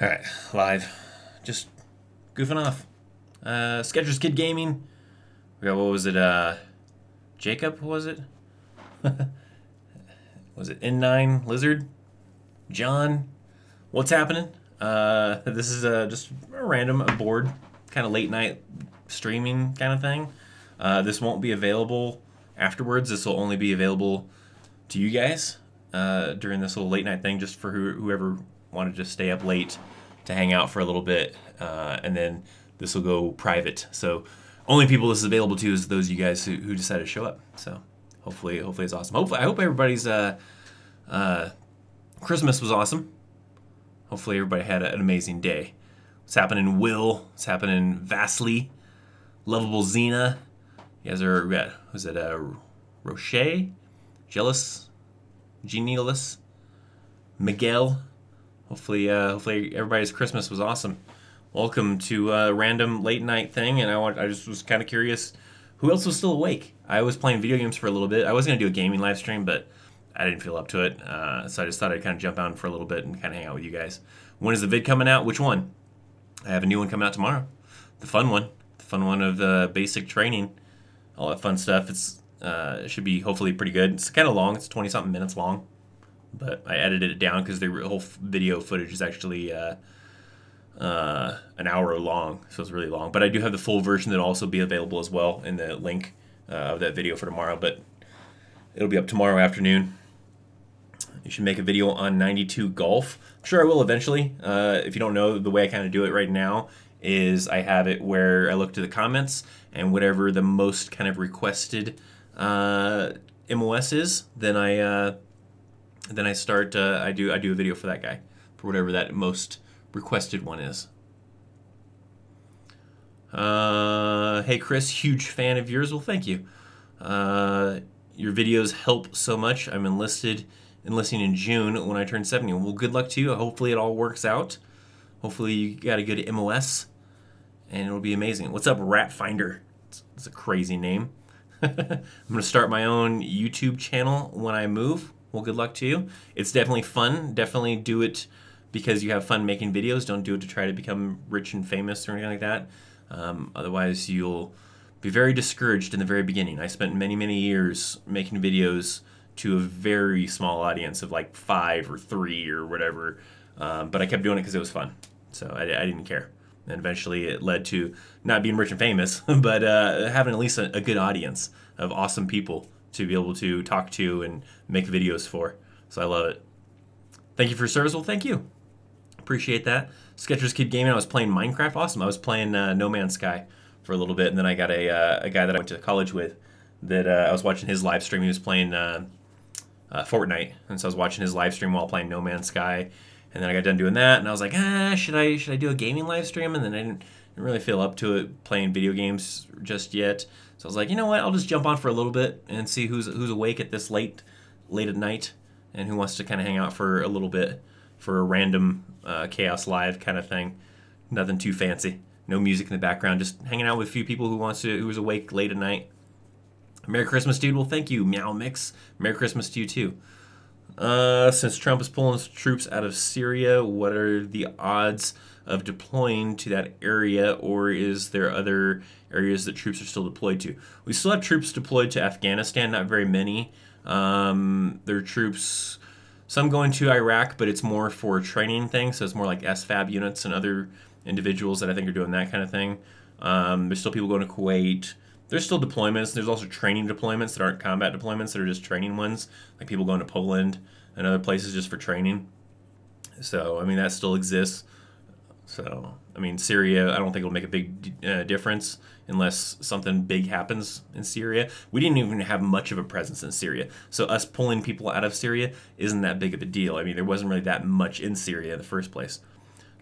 All right, live. Just goofing off. Skechers Kid Gaming. We got, what was it? Jacob, was it? Was it N9 Lizard? John? What's happening? This is just a random board, kind of late night streaming kind of thing. This won't be available afterwards. This will only be available to you guys during this little late night thing, just for whoever wanted to stay up late to hang out for a little bit, and then this will go private. So only people this is available to is those of you guys who decided to show up. So hopefully it's awesome. I hope everybody's Christmas was awesome. Hopefully everybody had an amazing day. What's happening, Will? What's happening, Vasily? Lovable Xena. You guys are, was it Rocher? Jealous? Genialist? Miguel? Hopefully everybody's Christmas was awesome. Welcome to a random late night thing, and I just was kind of curious who else was still awake. I was playing video games for a little bit. I was going to do a gaming live stream, but I didn't feel up to it, so I just thought I'd kind of jump on for a little bit and kind of hang out with you guys. When is the vid coming out? Which one? I have a new one coming out tomorrow. The fun one of the basic training, all that fun stuff. It should be hopefully pretty good. It's kind of long. It's 20-something minutes long, but I edited it down because the whole video footage is actually an hour long, so it's really long. But I do have the full version that'll also be available as well in the link of that video for tomorrow. But it'll be up tomorrow afternoon. You should make a video on 92 golf. I'm sure I will eventually. If you don't know, the way I kind of do it right now is I have it where I look to the comments, and whatever the most kind of requested MOS is, then I start. I do a video for that guy, for whatever that most requested one is. Hey Chris, huge fan of yours. Well, thank you. Your videos help so much. I'm enlisting in June when I turn 70. Well, good luck to you. Hopefully it all works out. Hopefully you got a good MOS, and it'll be amazing. What's up, Rat Finder? It's a crazy name. I'm gonna start my own YouTube channel when I move. Well, good luck to you. It's definitely fun. Definitely do it because you have fun making videos. Don't do it to try to become rich and famous or anything like that. Otherwise, you'll be very discouraged in the very beginning. I spent many years making videos to a very small audience of like 5 or 3 or whatever, but I kept doing it because it was fun. So I didn't care. And eventually it led to not being rich and famous, but having at least a good audience of awesome people to be able to talk to and make videos for. So I love it. Thank you for your service. Well, thank you. Appreciate that. Skechers Kid Gaming, I was playing Minecraft. Awesome. I was playing No Man's Sky for a little bit, and then I got a guy that I went to college with that I was watching his live stream. He was playing Fortnite, and so I was watching his live stream while playing No Man's Sky, and then I got done doing that, and I was like, should I do a gaming live stream? And then I didn't really feel up to it playing video games just yet, so I was like, you know what, I'll just jump on for a little bit and see who's awake at this late at night and who wants to kind of hang out for a little bit for a random chaos live kind of thing. Nothing too fancy, no music in the background, just hanging out with a few people who's awake late at night. Merry Christmas, dude. Well, thank you, Meow Mix. Merry Christmas to you, too. Since Trump is pulling his troops out of Syria, what are the odds of deploying to that area, or is there other areas that troops are still deployed to? We still have troops deployed to Afghanistan, not very many. There are troops, some going to Iraq, but it's more for training things, so it's more like SFAB units and other individuals that I think are doing that kind of thing. There's still people going to Kuwait. There's still deployments. There's also training deployments that aren't combat deployments, that are just training ones, like people going to Poland and other places just for training. So, I mean, that still exists. So, I mean, Syria, I don't think it'll make a big difference unless something big happens in Syria. We didn't even have much of a presence in Syria. So us pulling people out of Syria isn't that big of a deal. I mean, there wasn't really that much in Syria in the first place.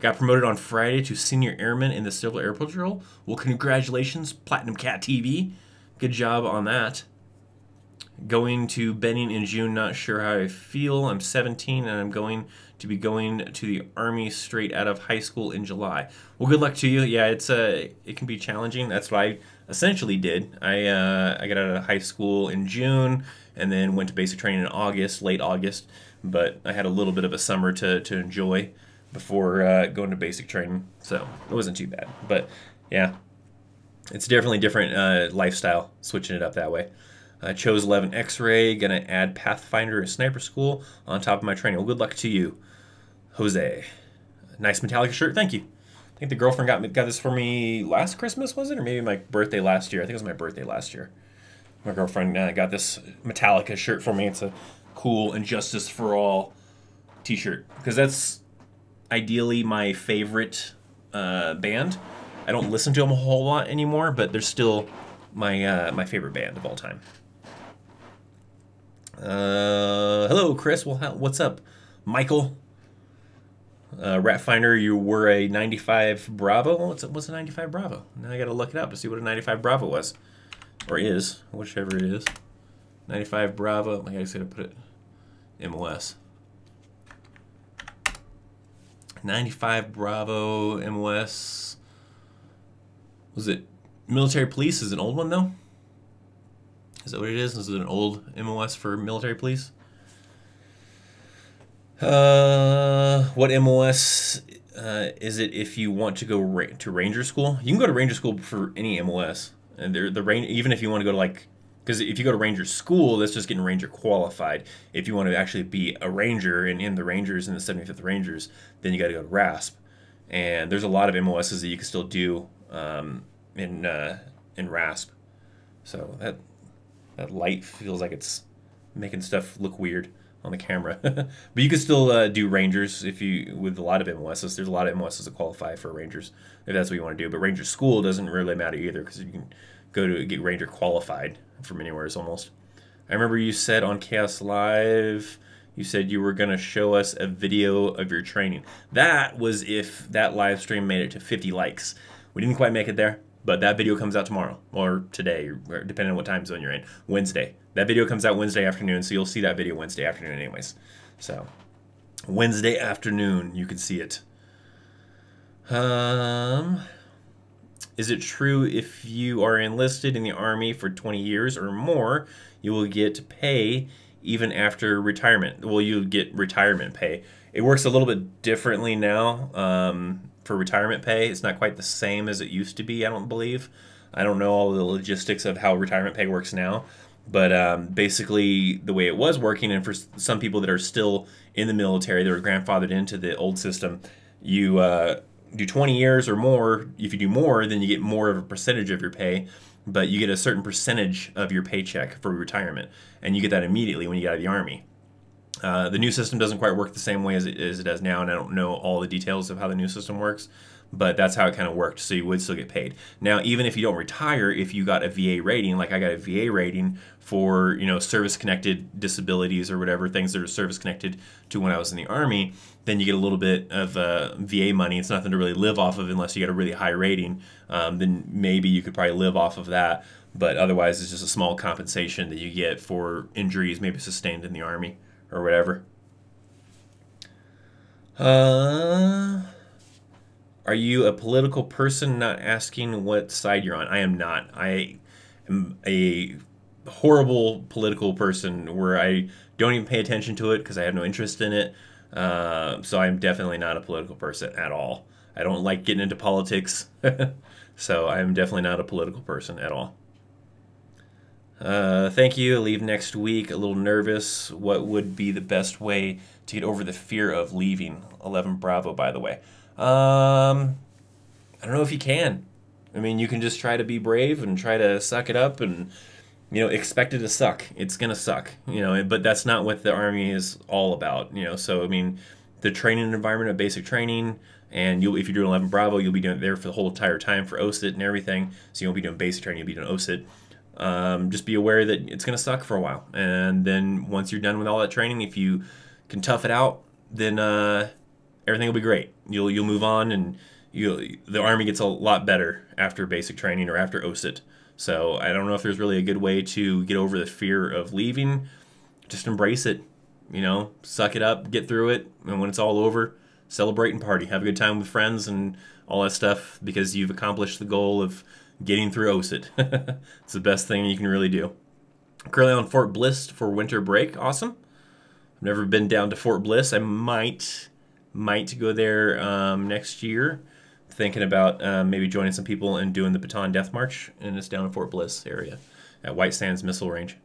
Got promoted on Friday to Senior Airman in the Civil Air Patrol. Well, congratulations, Platinum Cat TV. Good job on that. Going to Benning in June, not sure how I feel. I'm 17 and I'm going to be going to the Army straight out of high school in July. Well, good luck to you. Yeah, it can be challenging. That's what I essentially did. I got out of high school in June and then went to basic training in August, late August. But I had a little bit of a summer to enjoy before going to basic training, so it wasn't too bad. But yeah, it's definitely different lifestyle switching it up that way. I chose 11 X-Ray, gonna add Pathfinder and Sniper School on top of my training. Well, good luck to you, Jose. Nice Metallica shirt, thank you. I think the girlfriend got this for me last Christmas, was it? Or maybe my birthday last year. I think it was my birthday last year. My girlfriend got this Metallica shirt for me. It's a cool Injustice for All t-shirt, because that's ideally my favorite band. I don't listen to them a whole lot anymore, but they're still my my favorite band of all time. Hello, Chris. Well, what's up, Michael? Rat Finder, you were a 95 Bravo. What's a 95 Bravo? Now I gotta look it up to see what a 95 Bravo was, or is, whichever it is. 95 Bravo. I guess I gotta put it MOS. 95 Bravo MOS. Was it military police? Is it an old one though? Is that what it is? Is it an old MOS for military police? What MOS is it if you want to go to Ranger School? You can go to Ranger School for any MOS, and even if you want to go to, like, because if you go to Ranger School, that's just getting Ranger qualified. If you want to actually be a Ranger and in the Rangers, in the 75th Rangers, then you got to go to RASP. And there's a lot of MOSs that you can still do in RASP. So that light feels like it's making stuff look weird on the camera. But you can still do Rangers with a lot of MOSs. There's a lot of MOSs that qualify for Rangers if that's what you want to do. But Ranger School doesn't really matter either, because you can go to get Ranger qualified from anywhere almost. I remember you said on Chaos Live, you said you were going to show us a video of your training. That was if that live stream made it to 50 likes. We didn't quite make it there, but that video comes out tomorrow, or today, or depending on what time zone you're in. Wednesday. That video comes out Wednesday afternoon, so you'll see that video Wednesday afternoon anyways. So, Wednesday afternoon, you can see it. Is it true if you are enlisted in the Army for 20 years or more, you will get pay even after retirement? Well, you get retirement pay. It works a little bit differently now for retirement pay. It's not quite the same as it used to be, I don't believe. I don't know all the logistics of how retirement pay works now. But basically, the way it was working, and for some people that are still in the military, that were grandfathered into the old system, you do 20 years or more. If you do more, then you get more of a percentage of your pay, but you get a certain percentage of your paycheck for retirement, and you get that immediately when you get out of the Army. The new system doesn't quite work the same way as it does now, and I don't know all the details of how the new system works, but that's how it kind of worked, so you would still get paid. Now, even if you don't retire, if you got a VA rating, like I got a VA rating for, you know, service-connected disabilities or whatever, things that are service-connected to when I was in the Army, then you get a little bit of VA money. It's nothing to really live off of unless you get a really high rating. Then maybe you could probably live off of that, but otherwise it's just a small compensation that you get for injuries maybe sustained in the Army or whatever. Are you a political person? Not asking what side you're on. I am not. I am a horrible political person where I don't even pay attention to it because I have no interest in it. So I'm definitely not a political person at all. I don't like getting into politics. So I'm definitely not a political person at all. Thank you. I leave next week. A little nervous. What would be the best way to get over the fear of leaving? 11 Bravo, by the way. I don't know if you can. I mean, you can just try to be brave and try to suck it up and, you know, expect it to suck. It's going to suck, you know, but that's not what the Army is all about, you know. So, I mean, the training environment of basic training, and if you're doing 11 Bravo, you'll be doing it there for the whole entire time for OSIT and everything. So you won't be doing basic training, you'll be doing OSIT. Just be aware that it's going to suck for a while. And then once you're done with all that training, if you can tough it out, then everything will be great. You'll move on, and the Army gets a lot better after basic training or after OSIT. So I don't know if there's really a good way to get over the fear of leaving. Just embrace it, you know, suck it up, get through it, and when it's all over, celebrate and party. Have a good time with friends and all that stuff, because you've accomplished the goal of getting through OSIT. It's the best thing you can really do. Currently on Fort Bliss for winter break. Awesome. I've never been down to Fort Bliss. I might Might go there next year. Thinking about maybe joining some people and doing the Baton Death March, and it's down in Fort Bliss area at White Sands Missile Range.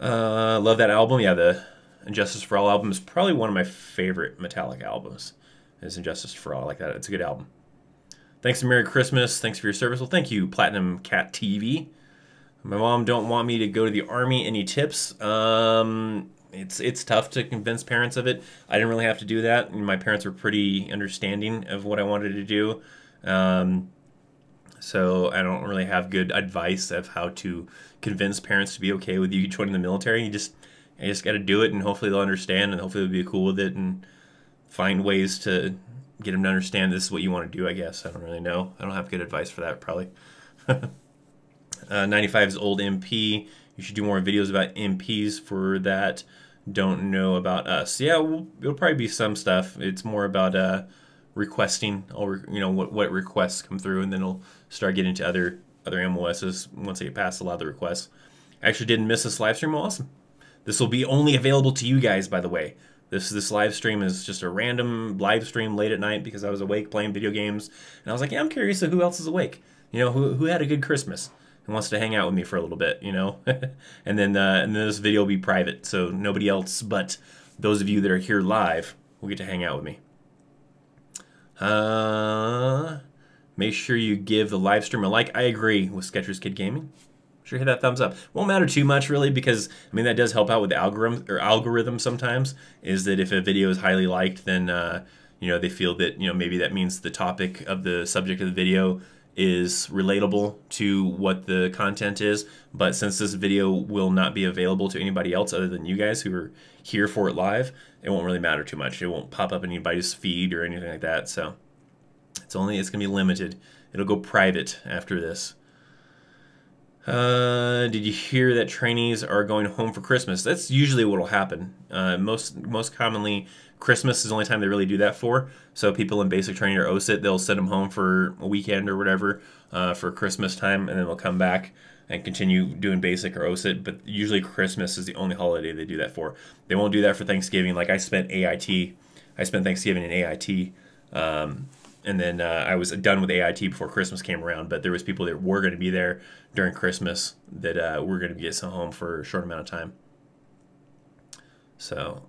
Love that album. Yeah, the Injustice for All album is probably one of my favorite Metallica albums. Is Injustice for All. I like that. It's a good album. Thanks and Merry Christmas. Thanks for your service. Well, thank you, Platinum Cat TV. My mom don't want me to go to the Army. Any tips? It's tough to convince parents of it. I didn't really have to do that. My parents were pretty understanding of what I wanted to do. So I don't really have good advice of how to convince parents to be okay with you joining the military. I just got to do it, and hopefully they'll understand, and hopefully they'll be cool with it, and find ways to get them to understand this is what you want to do, I guess. I don't really know. I don't have good advice for that, probably. 95 is old MP. You should do more videos about MPs for that. Don't know about us. Yeah, it'll probably be some stuff. It's more about requesting, or what requests come through, and then it'll start getting into other MOSs once I get past a lot of the requests. I actually didn't miss this live stream. Awesome. This will be only available to you guys, by the way. This live stream is just a random live stream late at night because I was awake playing video games, and I was like, yeah, I'm curious of who else is awake. Who had a good Christmas and wants to hang out with me for a little bit, and then this video will be private, so nobody else but those of you that are here live will get to hang out with me. Make sure you give the live stream a like. I agree with Skechers Kid Gaming. Sure, hit that thumbs up. Won't matter too much, really, because that does help out with the algorithm sometimes. Is that if a video is highly liked, then they feel that maybe that means the topic of the subject of the video is relatable to what the content is. But since this video will not be available to anybody else other than you guys who are here for it live, it won't really matter too much. It won't pop up in anybody's feed or anything like that. So it's gonna be limited. It'll go private after this. Did you hear that trainees are going home for Christmas? That's usually what will happen. Most commonly, Christmas is the only time they really do that for. So people in basic training or OSIT, they'll send them home for a weekend or whatever for Christmas time, and then they'll come back and continue doing basic or OSIT. But usually Christmas is the only holiday they do that for. They won't do that for Thanksgiving. Like I spent AIT. I spent Thanksgiving in AIT. And then I was done with AIT before Christmas came around, but there was people that were going to be there during Christmas that were going to get sent home for a short amount of time. So,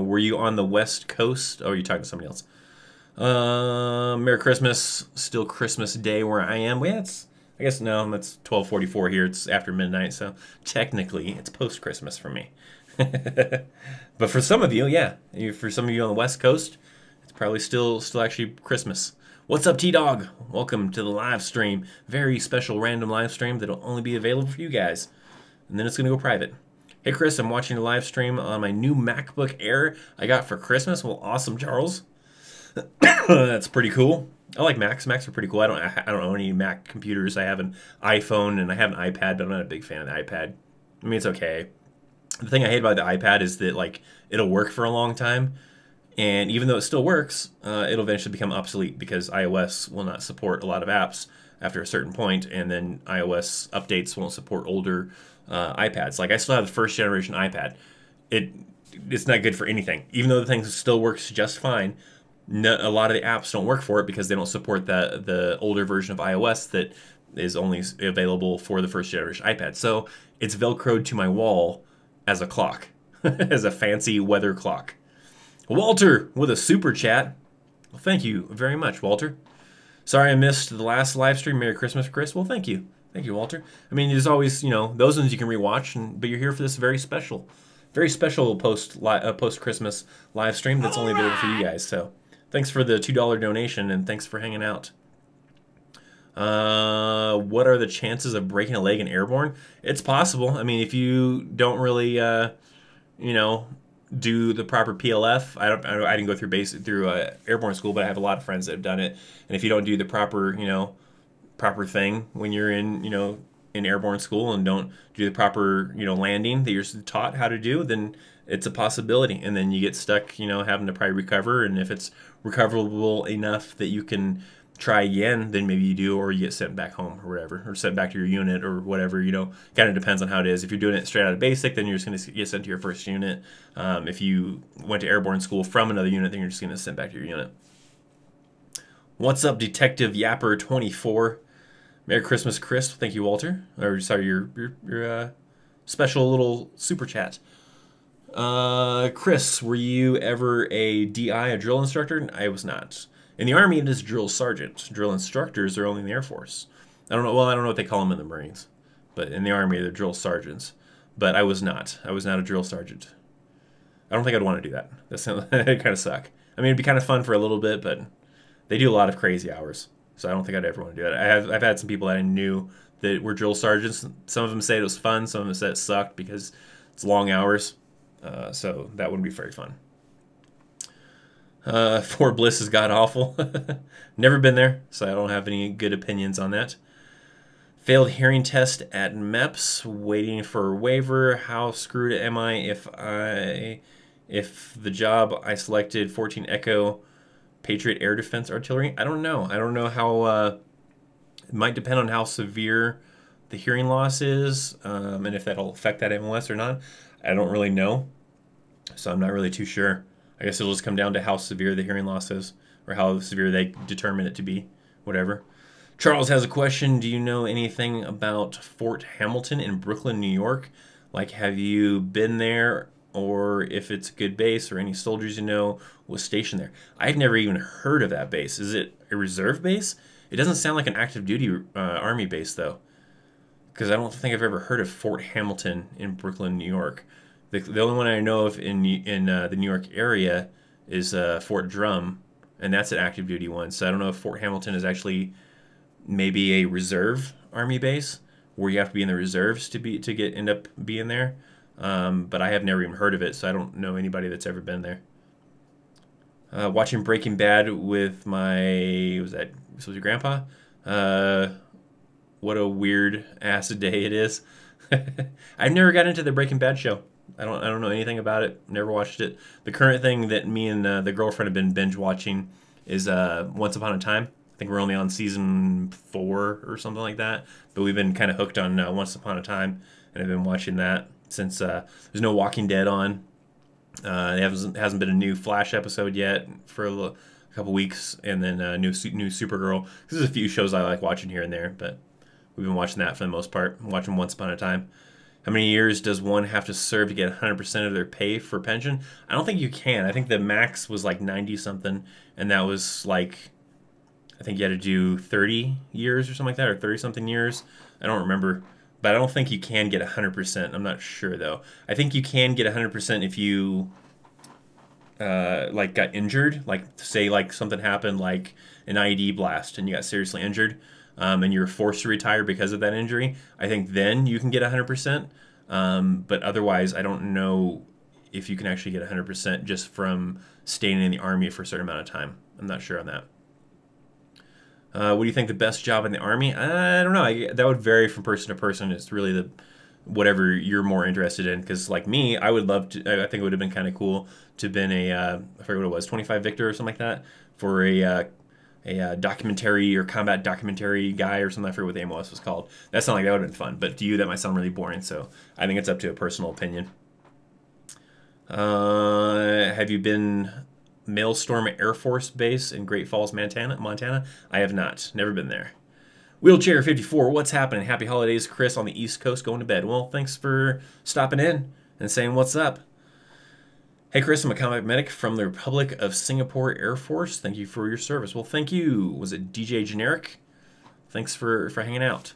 were you on the West Coast? Oh, you're talking to somebody else. Merry Christmas. Still Christmas Day where I am. Well, I guess no, that's 12:44 here. It's after midnight, so technically it's post-Christmas for me. But for some of you, yeah. For some of you on the West Coast, probably still actually Christmas. What's up, T-Dog? Welcome to the live stream. Very special random live stream that'll only be available for you guys. And then it's going to go private. Hey, Chris, I'm watching a live stream on my new MacBook Air I got for Christmas. Well, awesome, Charles. That's pretty cool. I like Macs. Macs are pretty cool. I don't own any Mac computers. I have an iPhone and I have an iPad, but I'm not a big fan of the iPad. It's okay. The thing I hate about the iPad is that it'll work for a long time. And even though it still works, it'll eventually become obsolete because iOS will not support a lot of apps after a certain point, and then iOS updates won't support older iPads. I still have the first generation iPad. It's not good for anything. Even though the thing still works just fine, a lot of the apps don't work for it because they don't support the older version of iOS that is only available for the first generation iPad. So it's Velcroed to my wall as a clock, as a fancy weather clock. Walter with a super chat. Well, thank you very much, Walter. Sorry I missed the last live stream. Merry Christmas, Chris. Well, thank you. Thank you, Walter. There's always, those ones you can rewatch, but you're here for this very special post-Christmas live stream that's only available for you guys. So thanks for the $2 donation, and thanks for hanging out. What are the chances of breaking a leg in airborne? It's possible. If you don't really, do the proper PLF. I didn't go through airborne school, but I have a lot of friends that have done it. And if you don't do the proper thing when you're in airborne school and don't do the proper landing that you're taught how to do, then it's a possibility. And then you get stuck having to probably recover. And if it's recoverable enough that you can try again, then maybe you do, or you get sent back home or whatever, or sent back to your unit or whatever, you know, kind of depends on how it is. If you're doing it straight out of basic, then you're just going to get sent to your first unit. If you went to airborne school from another unit, then you're just going to send back to your unit. What's up, Detective Yapper 24? Merry Christmas, Chris. Thank you, Walter. Or sorry, your special little super chat. Chris, were you ever a DI, a drill instructor? I was not. In the Army, it is drill sergeant. Drill instructors are only in the Air Force. I don't know. Well, I don't know what they call them in the Marines, but in the Army, they're drill sergeants. But I was not. I was not a drill sergeant. I don't think I'd want to do that. That kind of suck. I mean, it'd be kind of fun for a little bit, but they do a lot of crazy hours, so I don't think I'd ever want to do that. I've had some people that I knew that were drill sergeants. Some of them said it was fun. Some of them said it sucked because it's long hours. So that wouldn't be very fun. Fort Bliss is god awful. Never been there, so I don't have any good opinions on that. Failed hearing test at MEPS, waiting for a waiver. How screwed am I if the job I selected 14 Echo Patriot Air Defense Artillery? I don't know. I don't know how. It might depend on how severe the hearing loss is, and if that'll affect that MLS or not. I don't really know, so I'm not really too sure. I guess it'll just come down to how severe the hearing loss is, or how severe they determine it to be, whatever. Charles has a question. Do you know anything about Fort Hamilton in Brooklyn, New York? Like, have you been there, or if it's a good base, or any soldiers you know was stationed there? I've never even heard of that base. Is it a reserve base? It doesn't sound like an active duty Army base, though, because I don't think I've ever heard of Fort Hamilton in Brooklyn, New York. The only one I know of in the New York area is Fort Drum, and that's an active duty one. So I don't know if Fort Hamilton is actually maybe a reserve Army base where you have to be in the reserves to end up being there. But I have never even heard of it, so I don't know anybody that's ever been there. Watching Breaking Bad with was your grandpa? What a weird ass day it is. I've never got into the Breaking Bad show. I don't know anything about it. Never watched it. The current thing that me and the girlfriend have been binge watching is Once Upon a Time. I think we're only on season 4 or something like that. But we've been kind of hooked on Once Upon a Time, and I've been watching that since there's no Walking Dead on. There hasn't been a new Flash episode yet for a couple weeks, and then new Supergirl. There's a few shows I like watching here and there, but we've been watching that for the most part. I'm watching Once Upon a Time. How many years does one have to serve to get 100% of their pay for pension? I don't think you can. I think the max was like 90-something, and that was like, I think you had to do 30 years or something like that, or 30-something years. I don't remember, but I don't think you can get 100%. I'm not sure, though. I think you can get 100% if you like got injured, like say like something happened like an IED blast and you got seriously injured. And you're forced to retire because of that injury, I think then you can get 100%. But otherwise, I don't know if you can actually get 100% just from staying in the Army for a certain amount of time. I'm not sure on that. What do you think the best job in the Army? I don't know. That would vary from person to person. It's really whatever you're more interested in. Because like me, I would love to. I think it would have been kind of cool to have been I forget what it was, 25 Victor or something like that, for a documentary or combat documentary guy or something. I forget what the MLS was called. That sounded like that would have been fun, but to you that might sound really boring, so I think it's up to a personal opinion. Have you been Maelstrom Air Force Base in Great Falls, Montana? I have not. Never been there. Wheelchair 54, what's happening? Happy holidays, Chris, on the East Coast, going to bed. Well, thanks for stopping in and saying what's up. Hey Chris, I'm a combat medic from the Republic of Singapore Air Force. Thank you for your service. Well, thank you. Was it DJ Generic? Thanks for hanging out.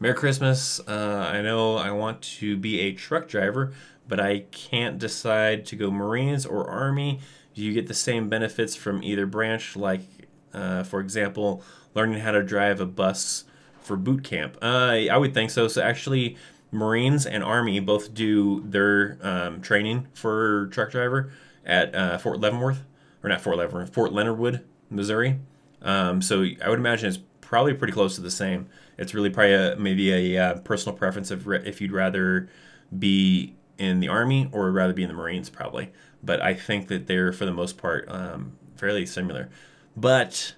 Merry Christmas. I know I want to be a truck driver, but I can't decide to go Marines or Army. Do you get the same benefits from either branch? Like, for example, learning how to drive a bus for boot camp. I would think so. So actually, Marines and Army both do their training for truck driver at Fort Leavenworth, or not Fort Leavenworth, Fort Leonard Wood, Missouri. So I would imagine it's probably pretty close to the same. It's really probably maybe a personal preference of if you'd rather be in the Army or rather be in the Marines, probably. But I think that they're, for the most part, fairly similar. But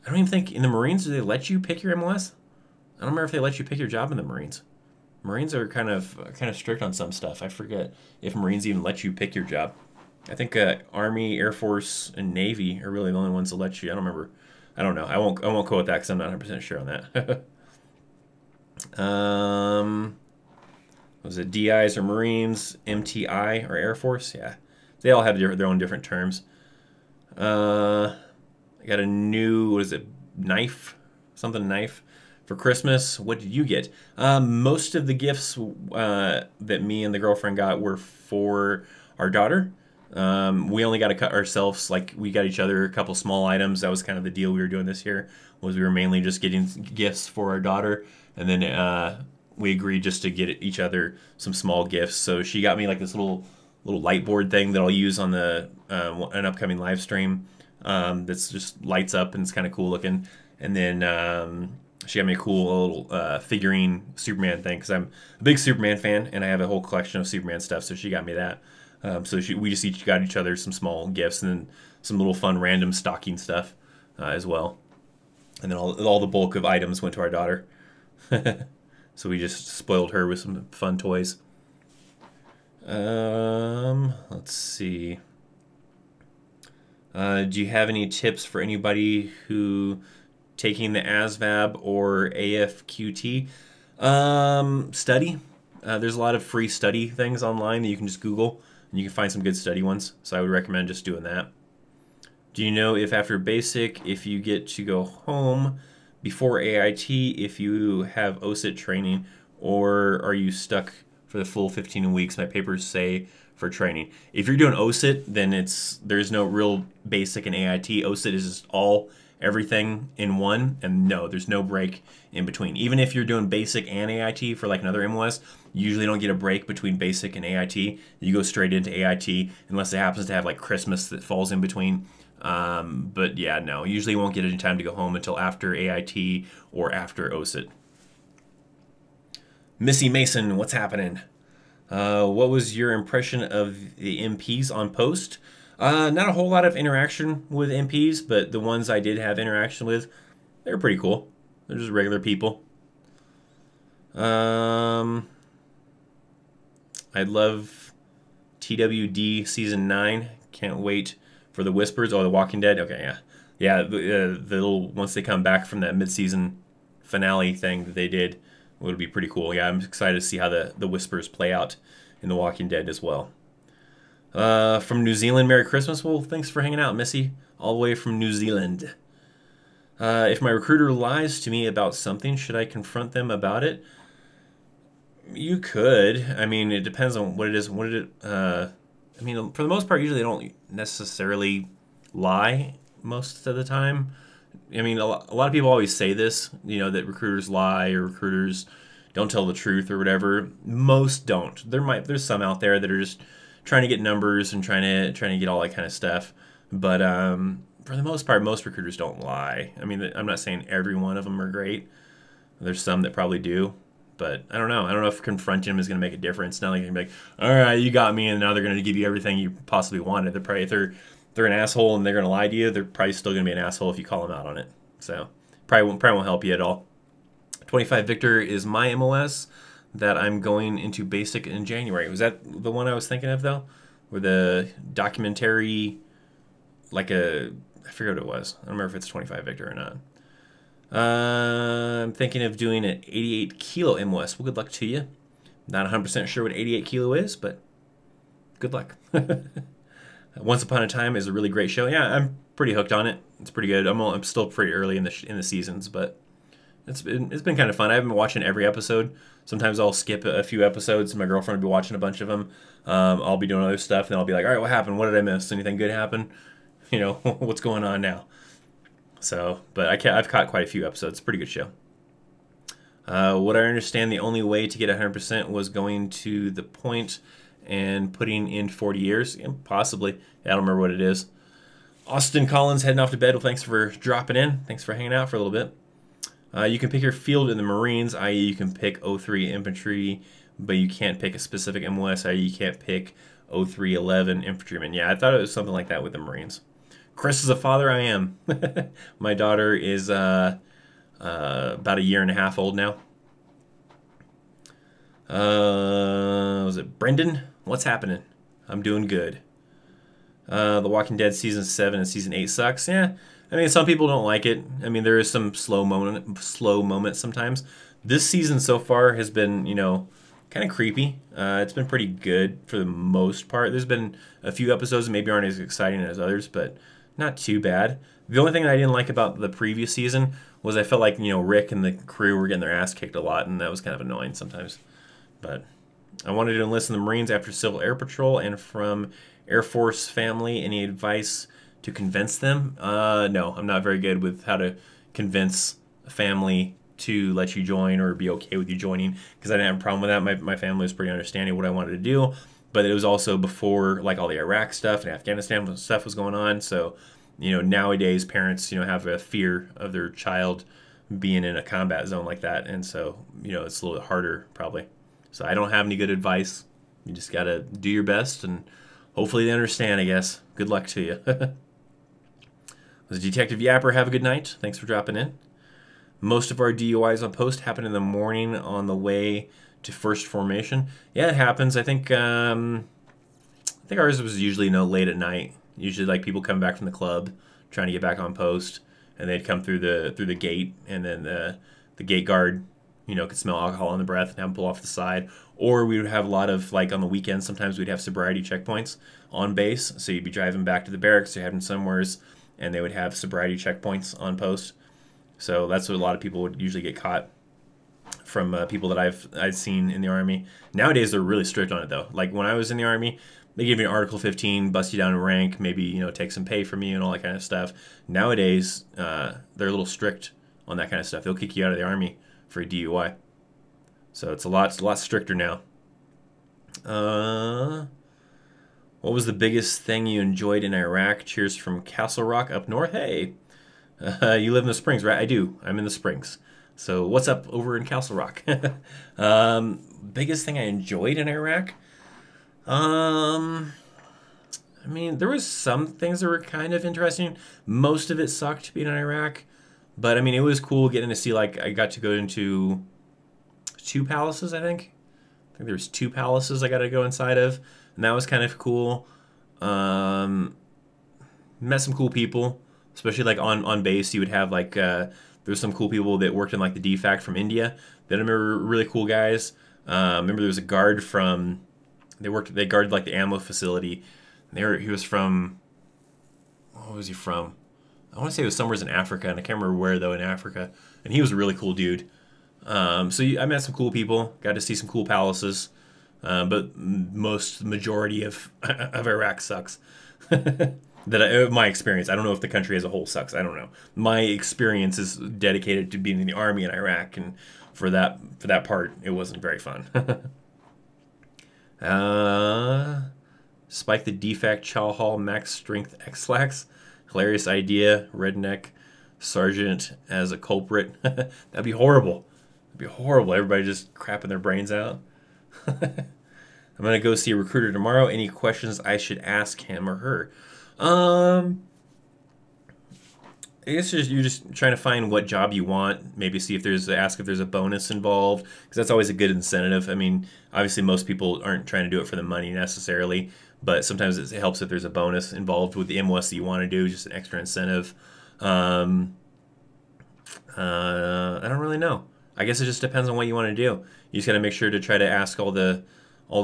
I don't even think in the Marines, do they let you pick your MOS? I don't remember if they let you pick your job in the Marines. Marines are kind of strict on some stuff. I forget if Marines even let you pick your job. I think Army, Air Force, and Navy are really the only ones that let you. I don't remember. I don't know. I won't quote that because I'm not 100% sure on that. Was it DIs or Marines, MTI or Air Force? Yeah, they all have their own different terms. I got a new, what is it, knife? Something knife for Christmas. What did you get? Most of the gifts that me and the girlfriend got were for our daughter. We only got to cut ourselves, like we got each other a couple small items. That was kind of the deal we were doing this year, was we were mainly just getting gifts for our daughter, and then we agreed just to get each other some small gifts. So she got me like this little light board thing that I'll use on the an upcoming live stream. That's just lights up and it's kind of cool looking. And then she got me a cool little figurine Superman thing, because I'm a big Superman fan and I have a whole collection of Superman stuff. So she got me that. So we just each got each other some small gifts and then some little fun random stocking stuff as well. And then all the bulk of items went to our daughter. So we just spoiled her with some fun toys. Let's see. Do you have any tips for anybody who taking the ASVAB or AFQT? Study. There's a lot of free study things online that you can just Google, and you can find some good study ones. So I would recommend just doing that. Do you know if after basic, if you get to go home before AIT, if you have OSIT training, or are you stuck for the full 15 weeks? My papers say for training. If you're doing OSIT, then there's no real basic in AIT. OSIT is just everything in one, and no, there's no break in between. Even if you're doing basic and AIT for like another MOS, you usually don't get a break between basic and AIT. You go straight into AIT unless it happens to have like Christmas that falls in between. But yeah, no, usually you won't get any time to go home until after AIT or after OSIT. Missy Mason, what's happening? What was your impression of the MPs on post? Not a whole lot of interaction with MPs, but the ones I did have interaction with, they were pretty cool. They're just regular people. I love TWD Season 9. Can't wait for the Whispers. Oh, The Walking Dead. Okay, yeah. Yeah, the little, once they come back from that mid-season finale thing that they did, would be pretty cool. Yeah, I'm excited to see how the Whispers play out in The Walking Dead as well. From New Zealand, Merry Christmas. Well, thanks for hanging out, Missy, all the way from New Zealand. If my recruiter lies to me about something, should I confront them about it? You could. I mean, it depends on what it is. I mean, for the most part, usually they don't necessarily lie most of the time. I mean, a lot of people always say this, you know, that recruiters lie or recruiters don't tell the truth or whatever. Most don't. There's some out there that are just trying to get numbers and trying to get all that kind of stuff. But for the most part, most recruiters don't lie. I mean, I'm not saying every one of them are great. There's some that probably do. But I don't know. I don't know if confronting them is going to make a difference. Not like you're going to be like, all right, you got me, and now they're going to give you everything you possibly wanted. They're probably, if they're an asshole and they're going to lie to you, they're probably still going to be an asshole if you call them out on it. So probably won't help you at all. 25 Victor is my MOS that I'm going into basic in January. Was that the one I was thinking of, though? Where the documentary, I forget what it was. I don't remember if it's 25 Victor or not. I'm thinking of doing an 88 kilo MOS. Well, good luck to you. Not 100% sure what 88 kilo is, but good luck. Once Upon a Time is a really great show. Yeah, I'm pretty hooked on it. It's pretty good. I'm still pretty early in the seasons, but it's been kind of fun. I haven't been watching every episode. Sometimes I'll skip a few episodes. My girlfriend will be watching a bunch of them. I'll be doing other stuff, and then I'll be like, all right, what happened? What did I miss? Anything good happen? You know, what's going on now? So, but I've caught quite a few episodes. It's a pretty good show. What I understand, the only way to get 100% was going to the point and putting in 40 years. Yeah, possibly. I don't remember what it is. Austin Collins heading off to bed. Well, thanks for dropping in. Thanks for hanging out for a little bit. You can pick your field in the Marines, i.e. you can pick 03 infantry, but you can't pick a specific MOS, i.e. you can't pick 0311 infantryman. Yeah, I thought it was something like that with the Marines. Chris is a father. I am. My daughter is about a year and a half old now. Was it Brendan? What's happening? I'm doing good. The Walking Dead season 7 and season 8 sucks. Yeah, I mean, some people don't like it. I mean, there is some slow moments sometimes. This season so far has been, you know, kind of creepy. It's been pretty good for the most part. There's been a few episodes that maybe aren't as exciting as others, but not too bad. The only thing that I didn't like about the previous season was I felt like, you know, Rick and the crew were getting their ass kicked a lot, and that was kind of annoying sometimes. But I wanted to enlist in the Marines after Civil Air Patrol, and from Air Force family, any advice to convince them? No, I'm not very good with how to convince a family to let you join or be okay with you joining, because I didn't have a problem with that. My family was pretty understanding of what I wanted to do, but it was also before like all the Iraq stuff and Afghanistan stuff was going on. So, you know, nowadays parents, you know, have a fear of their child being in a combat zone like that, and so, you know, it's a little bit harder probably. So I don't have any good advice. You just gotta do your best, and hopefully they understand, I guess. Good luck to you. Was Detective Yapper, have a good night. Thanks for dropping in. Most of our DUIs on post happen in the morning on the way to first formation. Yeah, it happens. I think ours was usually, you know, late at night. Usually, like, people come back from the club trying to get back on post, and they'd come through the gate, and then the gate guard, you know, could smell alcohol on the breath and have them pull off the side. Or we would have a lot of, like, on the weekends, sometimes we'd have sobriety checkpoints on base. So you'd be driving back to the barracks, you have them somewheres, and they would have sobriety checkpoints on post. So that's what a lot of people would usually get caught from people that I've seen in the Army. Nowadays, they're really strict on it, though. Like, when I was in the Army, they gave me an Article 15, bust you down in rank, maybe, you know, take some pay from you and all that kind of stuff. Nowadays, they're a little strict on that kind of stuff. They'll kick you out of the Army for a DUI. So it's a lot stricter now. What was the biggest thing you enjoyed in Iraq? Cheers from Castle Rock up north. Hey, you live in the Springs, right? I do. I'm in the Springs. So what's up over in Castle Rock? Biggest thing I enjoyed in Iraq? I mean, there was some things that were kind of interesting. Most of it sucked being in Iraq. But, I mean, it was cool getting to see, like, I got to go into 2 palaces, I think. I think there was 2 palaces I got to go inside of. And that was kind of cool. Met some cool people. Especially, like, on base, you would have, like, there's some cool people that worked in, like, the DFAC from India. That I remember really cool guys. Remember there was a guard from, they guarded, like, the ammo facility. He was from, what was he from? I want to say it was somewhere in Africa, and I can't remember where, though, in Africa. And he was a really cool dude. I met some cool people, got to see some cool palaces. But majority of Iraq sucks. My experience. I don't know if the country as a whole sucks. I don't know. My experience is dedicated to being in the Army in Iraq, and for that part, it wasn't very fun. Spike the DFAC Chow Hall Max Strength X-Lax. Hilarious idea. Redneck Sergeant as a culprit. That'd be horrible. That'd be horrible. Everybody just crapping their brains out. I'm going to go see a recruiter tomorrow. Any questions I should ask him or her? I guess you're just trying to find what job you want. Maybe ask if there's a bonus involved, because that's always a good incentive. I mean, obviously most people aren't trying to do it for the money necessarily, but sometimes it helps if there's a bonus involved with the MOS that you want to do, just an extra incentive. I don't really know. I guess it just depends on what you want to do. You just got to make sure to try to ask all the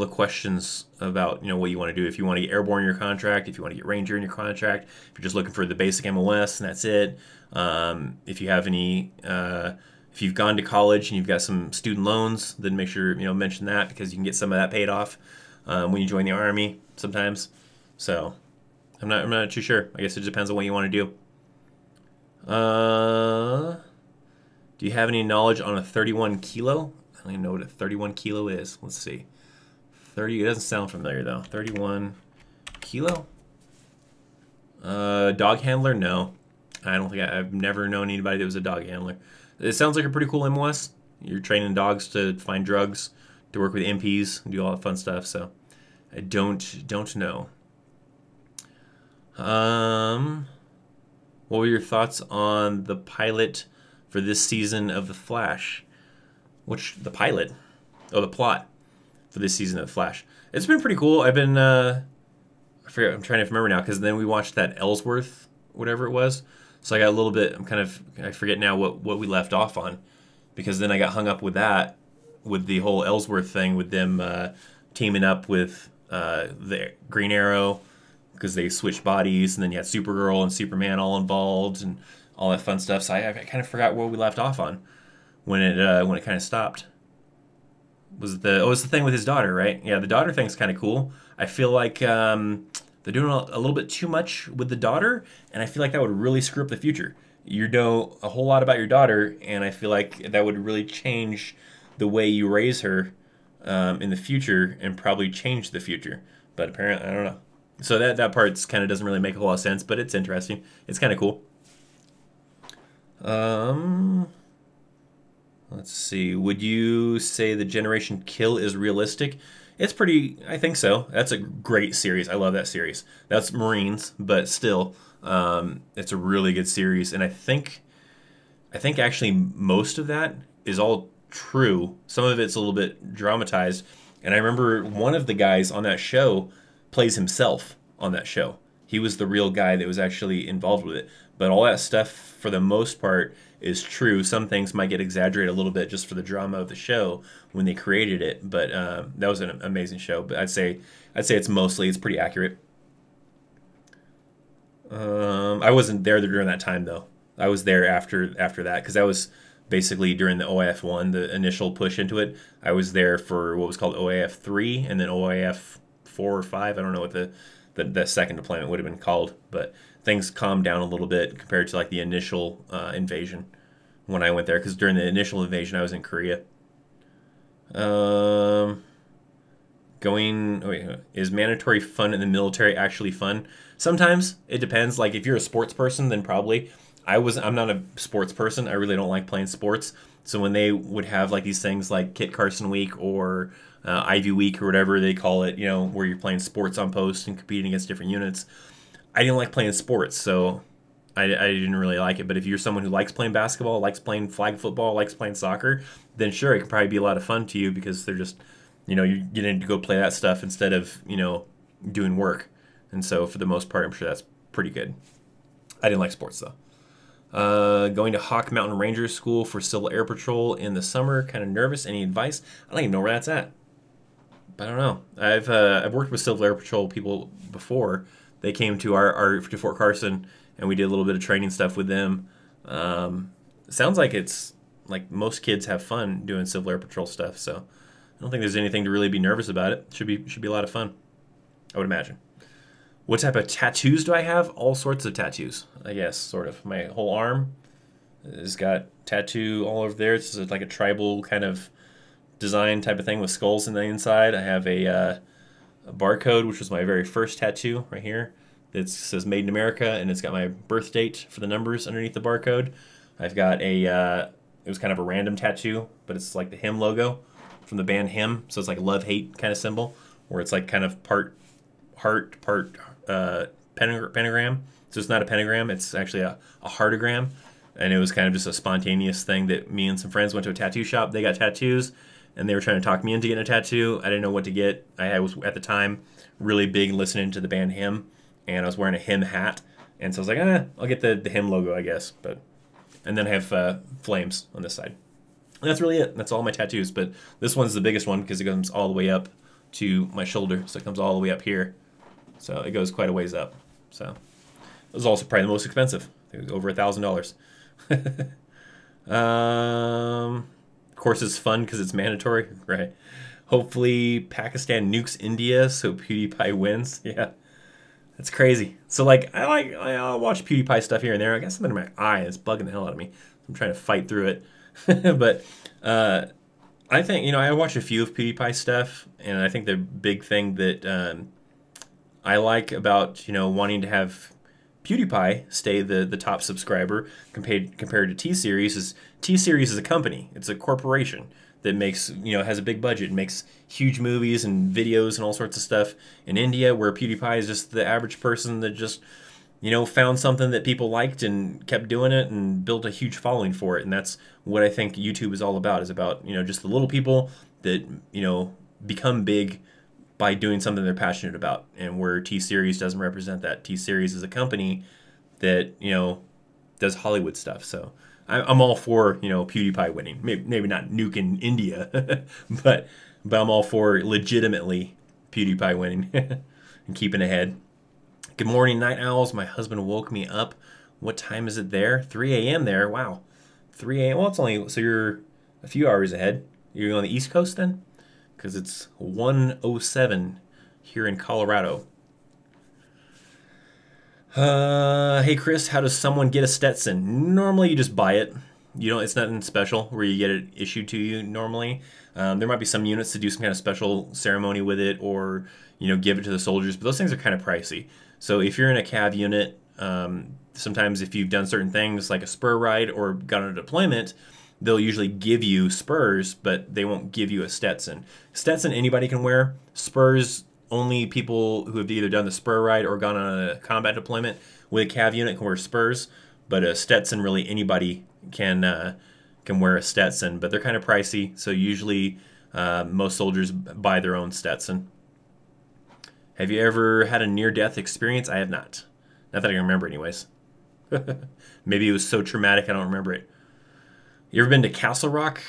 questions about, you know, what you want to do. If you want to get airborne in your contract, if you want to get ranger in your contract, if you're just looking for the basic MOS and that's it. If you have any, if you've gone to college and you've got some student loans, then make sure, you know, mention that, because you can get some of that paid off when you join the Army sometimes. So I'm not too sure. I guess it depends on what you want to do. Do you have any knowledge on a 31 kilo? I don't even know what a 31 kilo is. Let's see. 30, it doesn't sound familiar though. 31 kilo? Dog handler? No. I don't think I've never known anybody that was a dog handler. It sounds like a pretty cool MOS. You're training dogs to find drugs, to work with MPs, and do all that fun stuff, so I don't know. What were your thoughts on the pilot for this season of The Flash? The pilot? Oh, the plot for this season of The Flash. It's been pretty cool. I've been, I forget, I'm trying to remember now, because then we watched that Ellsworth, whatever it was. So I got a little bit, I forget now what we left off on, because then I got hung up with that, with the whole Ellsworth thing, with them teaming up with the Green Arrow, because they switched bodies, and then you had Supergirl and Superman all involved, and all that fun stuff. So I kind of forgot where we left off on when it kind of stopped. It's the thing with his daughter, right? Yeah, the daughter thing's kind of cool. I feel like they're doing a little bit too much with the daughter, and I feel like that would really screw up the future. You know a whole lot about your daughter, and I feel like that would really change the way you raise her in the future, and probably change the future. But apparently, I don't know. So that part kind of doesn't really make a whole lot of sense, but it's interesting. It's kind of cool. Let's see. Would you say the Generation Kill is realistic? It's pretty, I think so. That's a great series. I love that series. That's Marines, but still, it's a really good series. And I think actually most of that is all true. Some of it's a little bit dramatized. And I remember one of the guys on that show plays himself on that show. He was the real guy that was actually involved with it. But all that stuff, for the most part, is true. Some things might get exaggerated a little bit just for the drama of the show when they created it. But that was an amazing show. But I'd say it's pretty accurate. I wasn't there during that time though. I was there after that, because that was basically during the OIF 1, the initial push into it. I was there for what was called OIF 3, and then OIF 4 or 5. I don't know what the second deployment would have been called, but things calmed down a little bit compared to like the initial invasion when I went there, because during the initial invasion I was in Korea. Is mandatory fun in the military actually fun? Sometimes it depends. Like if you're a sports person, then probably. I'm not a sports person. I really don't like playing sports. So when they would have like these things like Kit Carson Week or Ivy Week or whatever they call it, you know, where you're playing sports on post and competing against different units, I didn't like playing sports, so I didn't really like it. But if you're someone who likes playing basketball, likes playing flag football, likes playing soccer, then sure, it can probably be a lot of fun to you, because they're just, you know, you're getting to go play that stuff instead of, you know, doing work. And so for the most part, I'm sure that's pretty good. I didn't like sports though. Going to Hawk Mountain Ranger School for Civil Air Patrol in the summer. Kind of nervous. Any advice? I don't even know where that's at. But I don't know. I've worked with Civil Air Patrol people before. They came to to Fort Carson, and we did a little bit of training stuff with them. Sounds like it's like most kids have fun doing Civil Air Patrol stuff. So I don't think there's anything to really be nervous about it. Should be a lot of fun, I would imagine. What type of tattoos do I have? All sorts of tattoos, I guess, sort of. My whole arm has got tattoo all over there. It's like a tribal kind of design type of thing with skulls in the inside. I have a barcode, which was my very first tattoo right here. It says Made in America, and it's got my birth date for the numbers underneath the barcode. I've got it was kind of a random tattoo, but it's like the Him logo from the band Him. So it's like a love-hate kind of symbol, where it's like kind of part heart, part pentagram. So it's not a pentagram, it's actually a heartogram. And it was kind of just a spontaneous thing that me and some friends went to a tattoo shop. They got tattoos, and they were trying to talk me into getting a tattoo. I didn't know what to get. I was, at the time, really big listening to the band Him, and I was wearing a Him hat. And so I was like, I'll get the Him logo, I guess. And then I have flames on this side. And that's really it. That's all my tattoos. But this one's the biggest one because it comes all the way up to my shoulder. So it comes all the way up here. So it goes quite a ways up. So it was also probably the most expensive. It was over $1,000. Of course, it's fun because it's mandatory, right? Hopefully, Pakistan nukes India so PewDiePie wins. Yeah, that's crazy. So, like, I watch PewDiePie stuff here and there. I got something in my eye that's bugging the hell out of me. I'm trying to fight through it, but I think I watch a few of PewDiePie stuff, and I think the big thing that I like about wanting to have PewDiePie stay the top subscriber compared to T-Series is T-Series is a company. It's a corporation that makes, has a big budget, makes huge movies and videos and all sorts of stuff in India, where PewDiePie is just the average person that just, found something that people liked and kept doing it and built a huge following for it. And that's what I think YouTube is all about, is about, just the little people that, become big by doing something they're passionate about. And where T-Series doesn't represent that. T-Series is a company that, does Hollywood stuff. So I'm all for, PewDiePie winning. Maybe not nuking India, but I'm all for legitimately PewDiePie winning and keeping ahead. Good morning, night owls. My husband woke me up. What time is it there? 3 a.m. there. Wow. 3 a.m. Well, it's only, so you're a few hours ahead. You're on the East Coast then? Because it's 1:07 here in Colorado. Hey Chris, how does someone get a Stetson? Normally you just buy it. It's nothing special where you get it issued to you normally. There might be some units to do some kind of special ceremony with it, or give it to the soldiers, but those things are kind of pricey. So if you're in a cav unit, sometimes if you've done certain things like a spur ride or gone on a deployment, they'll usually give you spurs, but they won't give you a Stetson. Stetson anybody can wear. Spurs, only people who have either done the spur ride or gone on a combat deployment with a cav unit can wear spurs. But a Stetson, really anybody can wear a Stetson, but they're kind of pricey. So usually most soldiers buy their own Stetson. Have you ever had a near-death experience? I have not. Not that I can remember anyways. Maybe it was so traumatic I don't remember it. You ever been to Castle Rock?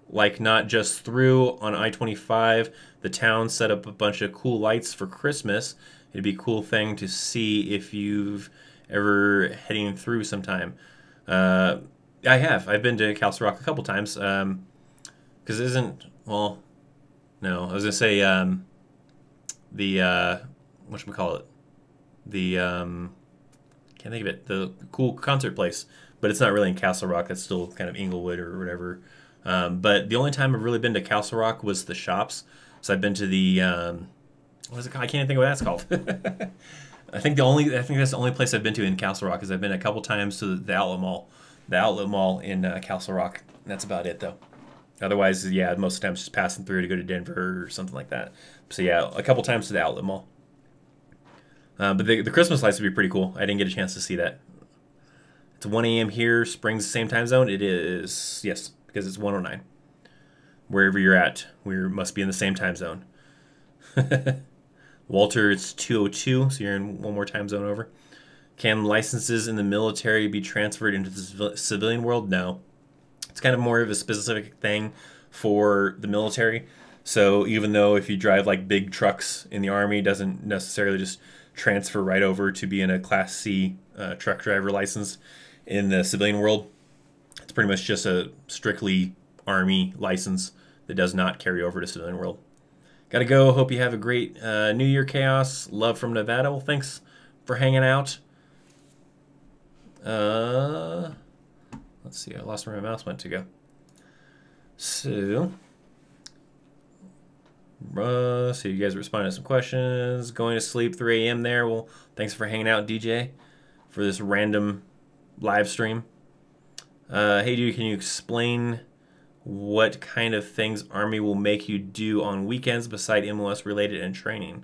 Like not just through on I-25, the town set up a bunch of cool lights for Christmas. It'd be a cool thing to see if you've ever heading through sometime. I have. I've been to Castle Rock a couple times. Because it isn't, well, no, I was going to say whatchamacallit? The, can't think of it, the cool concert place. But it's not really in Castle Rock. That's still kind of Inglewood or whatever. But the only time I've really been to Castle Rock was the shops. So I've been to the, what is it called? I can't even think of what that's called. I think that's the only place I've been to in Castle Rock, is I've been a couple times to the Outlet Mall. The Outlet Mall in Castle Rock. That's about it, though. Otherwise, yeah, most of the time it's just passing through to go to Denver or something like that. So yeah, a couple times to the Outlet Mall. But the Christmas lights would be pretty cool. I didn't get a chance to see that. It's 1 a.m. here. Spring's the same time zone. It is, yes, because it's 1:09. Wherever you're at, we must be in the same time zone. Walter, it's 2:02, so you're in one more time zone over. Can licenses in the military be transferred into the civilian world? No. It's kind of more of a specific thing for the military. So even though if you drive like big trucks in the Army, it doesn't necessarily just transfer right over to being a Class C truck driver license in the civilian world. It's pretty much just a strictly Army license that does not carry over to civilian world. Gotta go. Hope you have a great New Year, Chaos. Love from Nevada. Well, thanks for hanging out. Let's see. I lost where my mouse went to go. So you guys are responding to some questions. Going to sleep 3 a.m. there. Well, thanks for hanging out, DJ, for this random live stream. Hey, dude, can you explain what kind of things Army will make you do on weekends beside MOS related and training?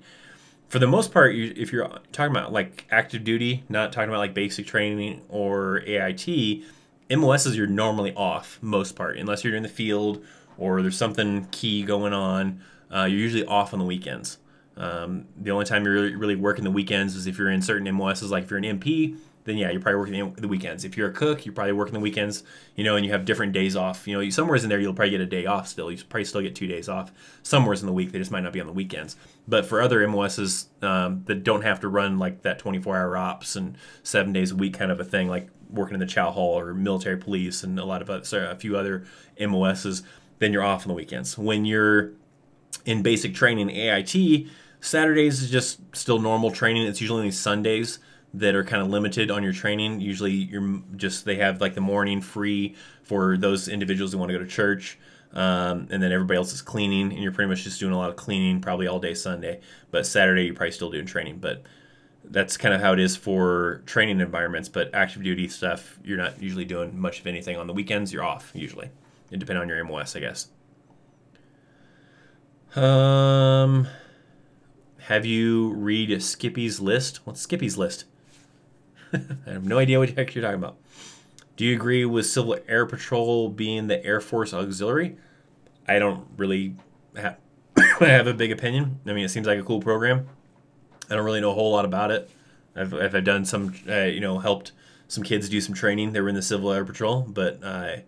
For the most part, if you're talking about like active duty, not talking about like basic training or AIT, MOSs you're normally off most part, unless you're in the field or there's something key going on. You're usually off on the weekends. The only time you're really working the weekends is if you're in certain MOSs, like if you're an MP, then yeah, you're probably working the weekends. If you're a cook, you're probably working the weekends, and you have different days off. Somewhere in there, you'll probably get a day off still. You probably still get 2 days off somewhere in the week. They just might not be on the weekends. But for other MOSs that don't have to run like that 24-hour ops and 7 days a week kind of a thing, like working in the chow hall or military police and a few other MOSs, then you're off on the weekends. When you're in basic training AIT, Saturdays is just still normal training. It's usually only Sundays that are kind of limited on your training. Usually they have like the morning free for those individuals who want to go to church, and then everybody else is cleaning, and you're pretty much just doing a lot of cleaning probably all day Sunday. But Saturday you're probably still doing training. But that's kind of how it is for training environments. But active duty stuff, you're not usually doing much of anything on the weekends. You're off usually. It depends on your MOS, I guess. Have you read Skippy's List? What's Skippy's List? I have no idea what the heck you're talking about. Do you agree with Civil Air Patrol being the Air Force Auxiliary? I don't really have, have a big opinion. I mean, it seems like a cool program. I don't really know a whole lot about it. I've done some, helped some kids do some training. They were in the Civil Air Patrol, but I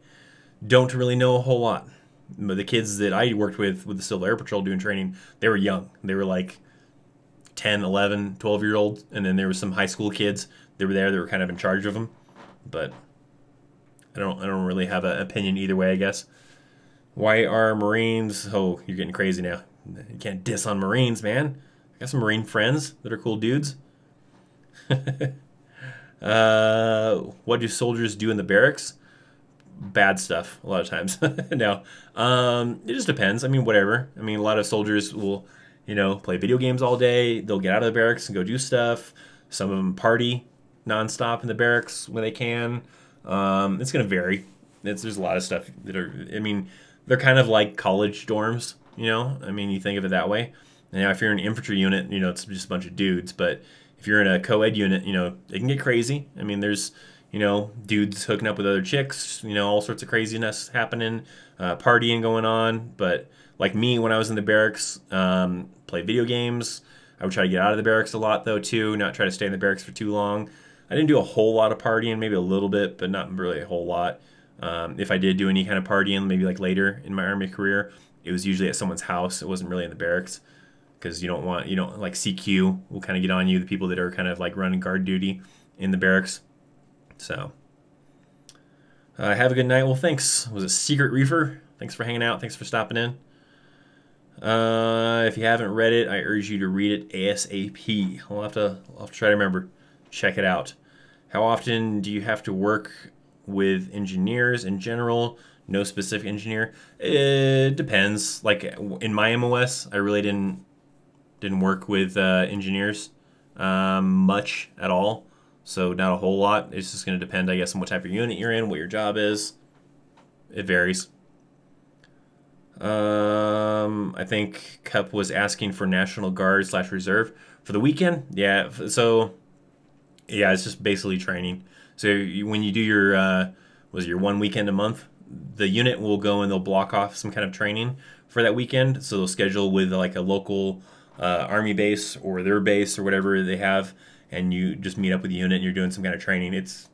don't really know a whole lot. But the kids that I worked with the Civil Air Patrol doing training, they were young. They were like 10, 11, 12-year-olds. And then there was some high school kids that were there that were kind of in charge of them. But I don't really have an opinion either way, I guess. Why are Marines... Oh, you're getting crazy now. You can't diss on Marines, man. I got some Marine friends that are cool dudes. What do soldiers do in the barracks? Bad stuff a lot of times. No, it just depends. I mean, whatever. I mean, a lot of soldiers will, play video games all day. They'll get out of the barracks and go do stuff. Some of them party nonstop in the barracks when they can. It's going to vary. There's a lot of stuff that are, I mean, they're kind of like college dorms, I mean, you think of it that way. Now, if you're in an infantry unit, it's just a bunch of dudes. But if you're in a co-ed unit, it can get crazy. I mean, there's, dudes hooking up with other chicks, all sorts of craziness happening, partying going on. But like me, when I was in the barracks, play video games. I would try to get out of the barracks a lot, though, too, not try to stay in the barracks for too long. I didn't do a whole lot of partying, maybe a little bit, but not really a whole lot. If I did do any kind of partying, maybe like later in my Army career, it was usually at someone's house. It wasn't really in the barracks because you don't like CQ will kind of get on you, the people that are kind of like running guard duty in the barracks. So, have a good night. Well, thanks. Was it Secret Reefer? Thanks for hanging out. Thanks for stopping in. If you haven't read it, I urge you to read it ASAP. I'll have to try to remember. Check it out. How often do you have to work with engineers in general? No specific engineer. It depends. Like in my MOS, I really didn't work with engineers much at all. So not a whole lot. It's just going to depend, I guess, on what type of unit you're in, what your job is. It varies. I think Cup was asking for National Guard / Reserve for the weekend. Yeah, so yeah, it's just basically training. So when you do your your 1 weekend a month, the unit will go and they'll block off some kind of training for that weekend. So they'll schedule with like a local Army base or their base or whatever they have, and you just meet up with the unit and you're doing some kind of training. It's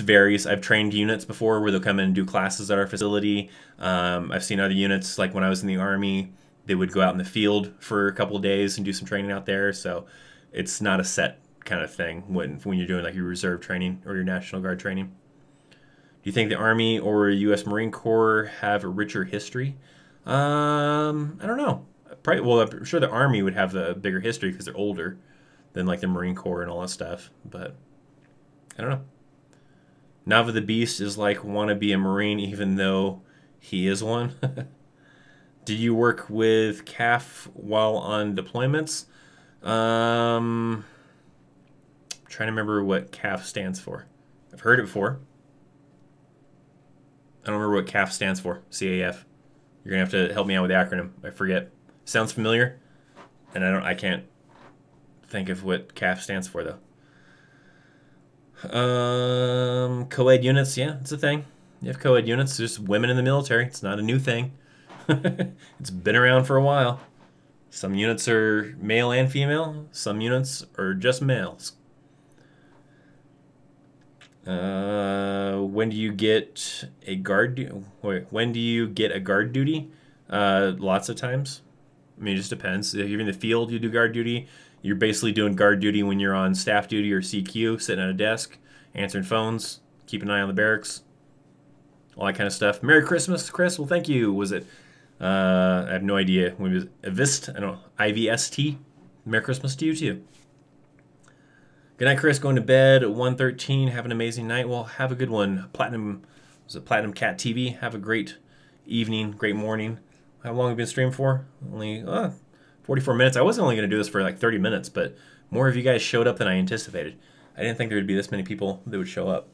varies. I've trained units before where they'll come in and do classes at our facility. I've seen other units, like when I was in the Army, they would go out in the field for a couple of days and do some training out there. So it's not a set kind of thing when you're doing like your reserve training or your National Guard training. Do you think the Army or U.S. Marine Corps have a richer history? I don't know. Probably, well, I'm sure the Army would have a bigger history because they're older than like the Marine Corps and all that stuff. But I don't know. Nava the Beast is like, want to be a Marine even though he is one. Did you work with CAF while on deployments? Trying to remember what CAF stands for. I've heard it before. I don't remember what CAF stands for. CAF. You're gonna have to help me out with the acronym. I forget. Sounds familiar, and I can't think of what CAF stands for though. Co-ed units, yeah, it's a thing. You have co-ed units. There's women in the military. It's not a new thing. It's been around for a while. Some units are male and female. Some units are just males. When do you get a guard? When do you get a guard duty? Lots of times. I mean, it just depends. If you're in the field, you do guard duty. You're basically doing guard duty when you're on staff duty or CQ, sitting at a desk, answering phones, keeping an eye on the barracks, all that kind of stuff. Merry Christmas, Chris. Well, thank you. Was it? I have no idea. When was it? Ivist? I don't know. IVST. Merry Christmas to you too. Good night, Chris. Going to bed at 1:13. Have an amazing night. Well, have a good one. Platinum Cat TV. Have a great evening, great morning. How long have you been streaming for? Only 44 minutes. I wasn't only going to do this for like 30 minutes, but more of you guys showed up than I anticipated. I didn't think there would be this many people that would show up.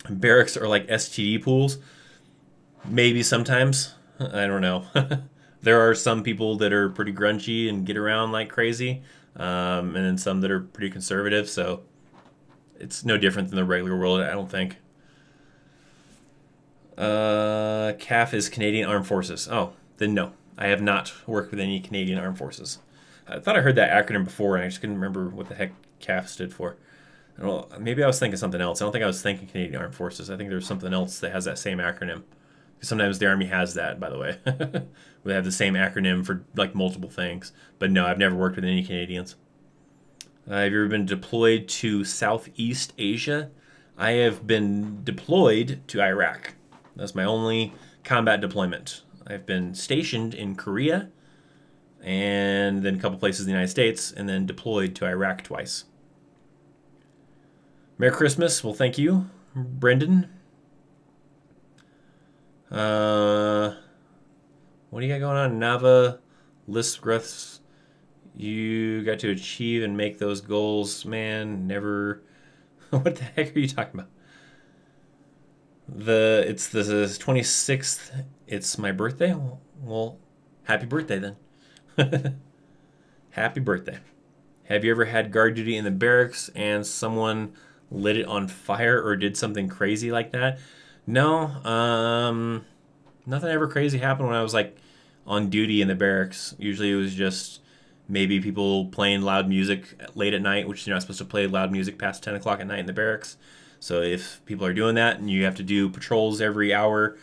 Barracks are like STD pools. Maybe sometimes. I don't know. There are some people that are pretty grungy and get around like crazy, and then some that are pretty conservative, so it's no different than the regular world, I don't think. CAF is Canadian Armed Forces. Oh, then no. I have not worked with any Canadian Armed Forces. I thought I heard that acronym before, and I just couldn't remember what the heck CAF stood for. I don't know, maybe I was thinking something else. I don't think I was thinking Canadian Armed Forces. I think there's something else that has that same acronym. Sometimes the Army has that, by the way. They have the same acronym for like multiple things. But no, I've never worked with any Canadians. Have you ever been deployed to Southeast Asia? I have been deployed to Iraq. That's my only combat deployment. I've been stationed in Korea, and then a couple places in the United States, and then deployed to Iraq twice. Merry Christmas. Well, thank you, Brendan. What do you got going on? Nava, Lisgreths. You got to achieve and make those goals, man. Never. What the heck are you talking about? It's the 26th. It's my birthday. Well, happy birthday then. Happy birthday. Have you ever had guard duty in the barracks and someone lit it on fire or did something crazy like that? No. Nothing ever crazy happened when I was like on duty in the barracks. Usually it was just maybe people playing loud music late at night, which you're not supposed to play loud music past 10 o'clock at night in the barracks. So if people are doing that and you have to do patrols every hour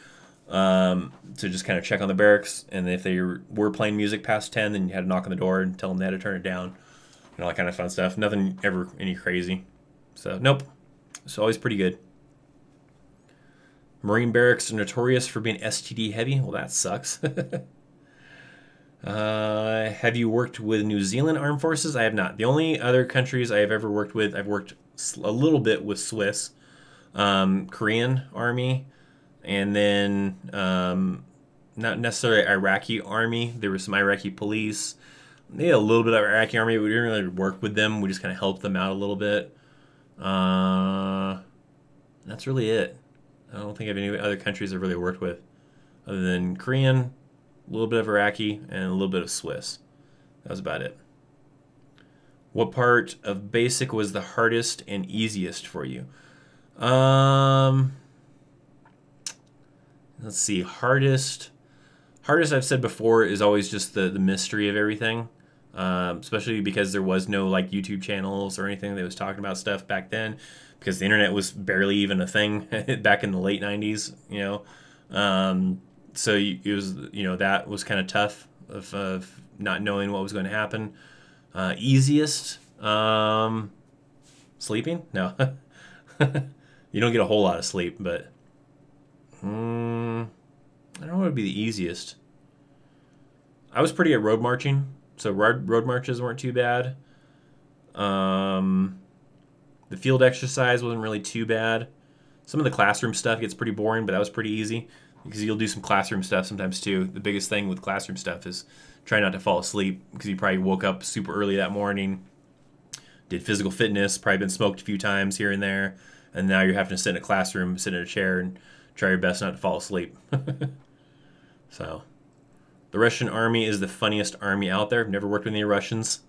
to just kind of check on the barracks, and if they were playing music past 10, then you had to knock on the door and tell them they had to turn it down and all that kind of fun stuff. Nothing ever any crazy. So nope. It's always pretty good. Marine barracks are notorious for being STD heavy. Well, that sucks. Have you worked with New Zealand Armed Forces? I have not. The only other countries I have ever worked with, I've worked a little bit with Swiss, Korean Army, and then not necessarily Iraqi Army. There was some Iraqi police. They had a little bit of Iraqi Army, but we didn't really work with them. We just kind of helped them out a little bit. That's really it. I don't think I have any other countries I've really worked with other than Korean, a little bit of Iraqi, and a little bit of Swiss. That was about it. What part of basic was the hardest and easiest for you? Let's see. Hardest I've said before is always just the mystery of everything. Especially because there was no like YouTube channels or anything that was talking about stuff back then, because the internet was barely even a thing back in the late 90s, you know. So it was, you know, that was kind of tough of not knowing what was going to happen. Easiest, sleeping? No. You don't get a whole lot of sleep, but I don't know what would be the easiest. I was pretty at road marching. So road marches weren't too bad. The field exercise wasn't really too bad. Some of the classroom stuff gets pretty boring, but that was pretty easy because you'll do some classroom stuff sometimes too. The biggest thing with classroom stuff is try not to fall asleep because you probably woke up super early that morning, did physical fitness, probably been smoked a few times here and there, and now you're having to sit in a classroom, sit in a chair, and try your best not to fall asleep. So... The Russian army is the funniest army out there. I've never worked with any Russians.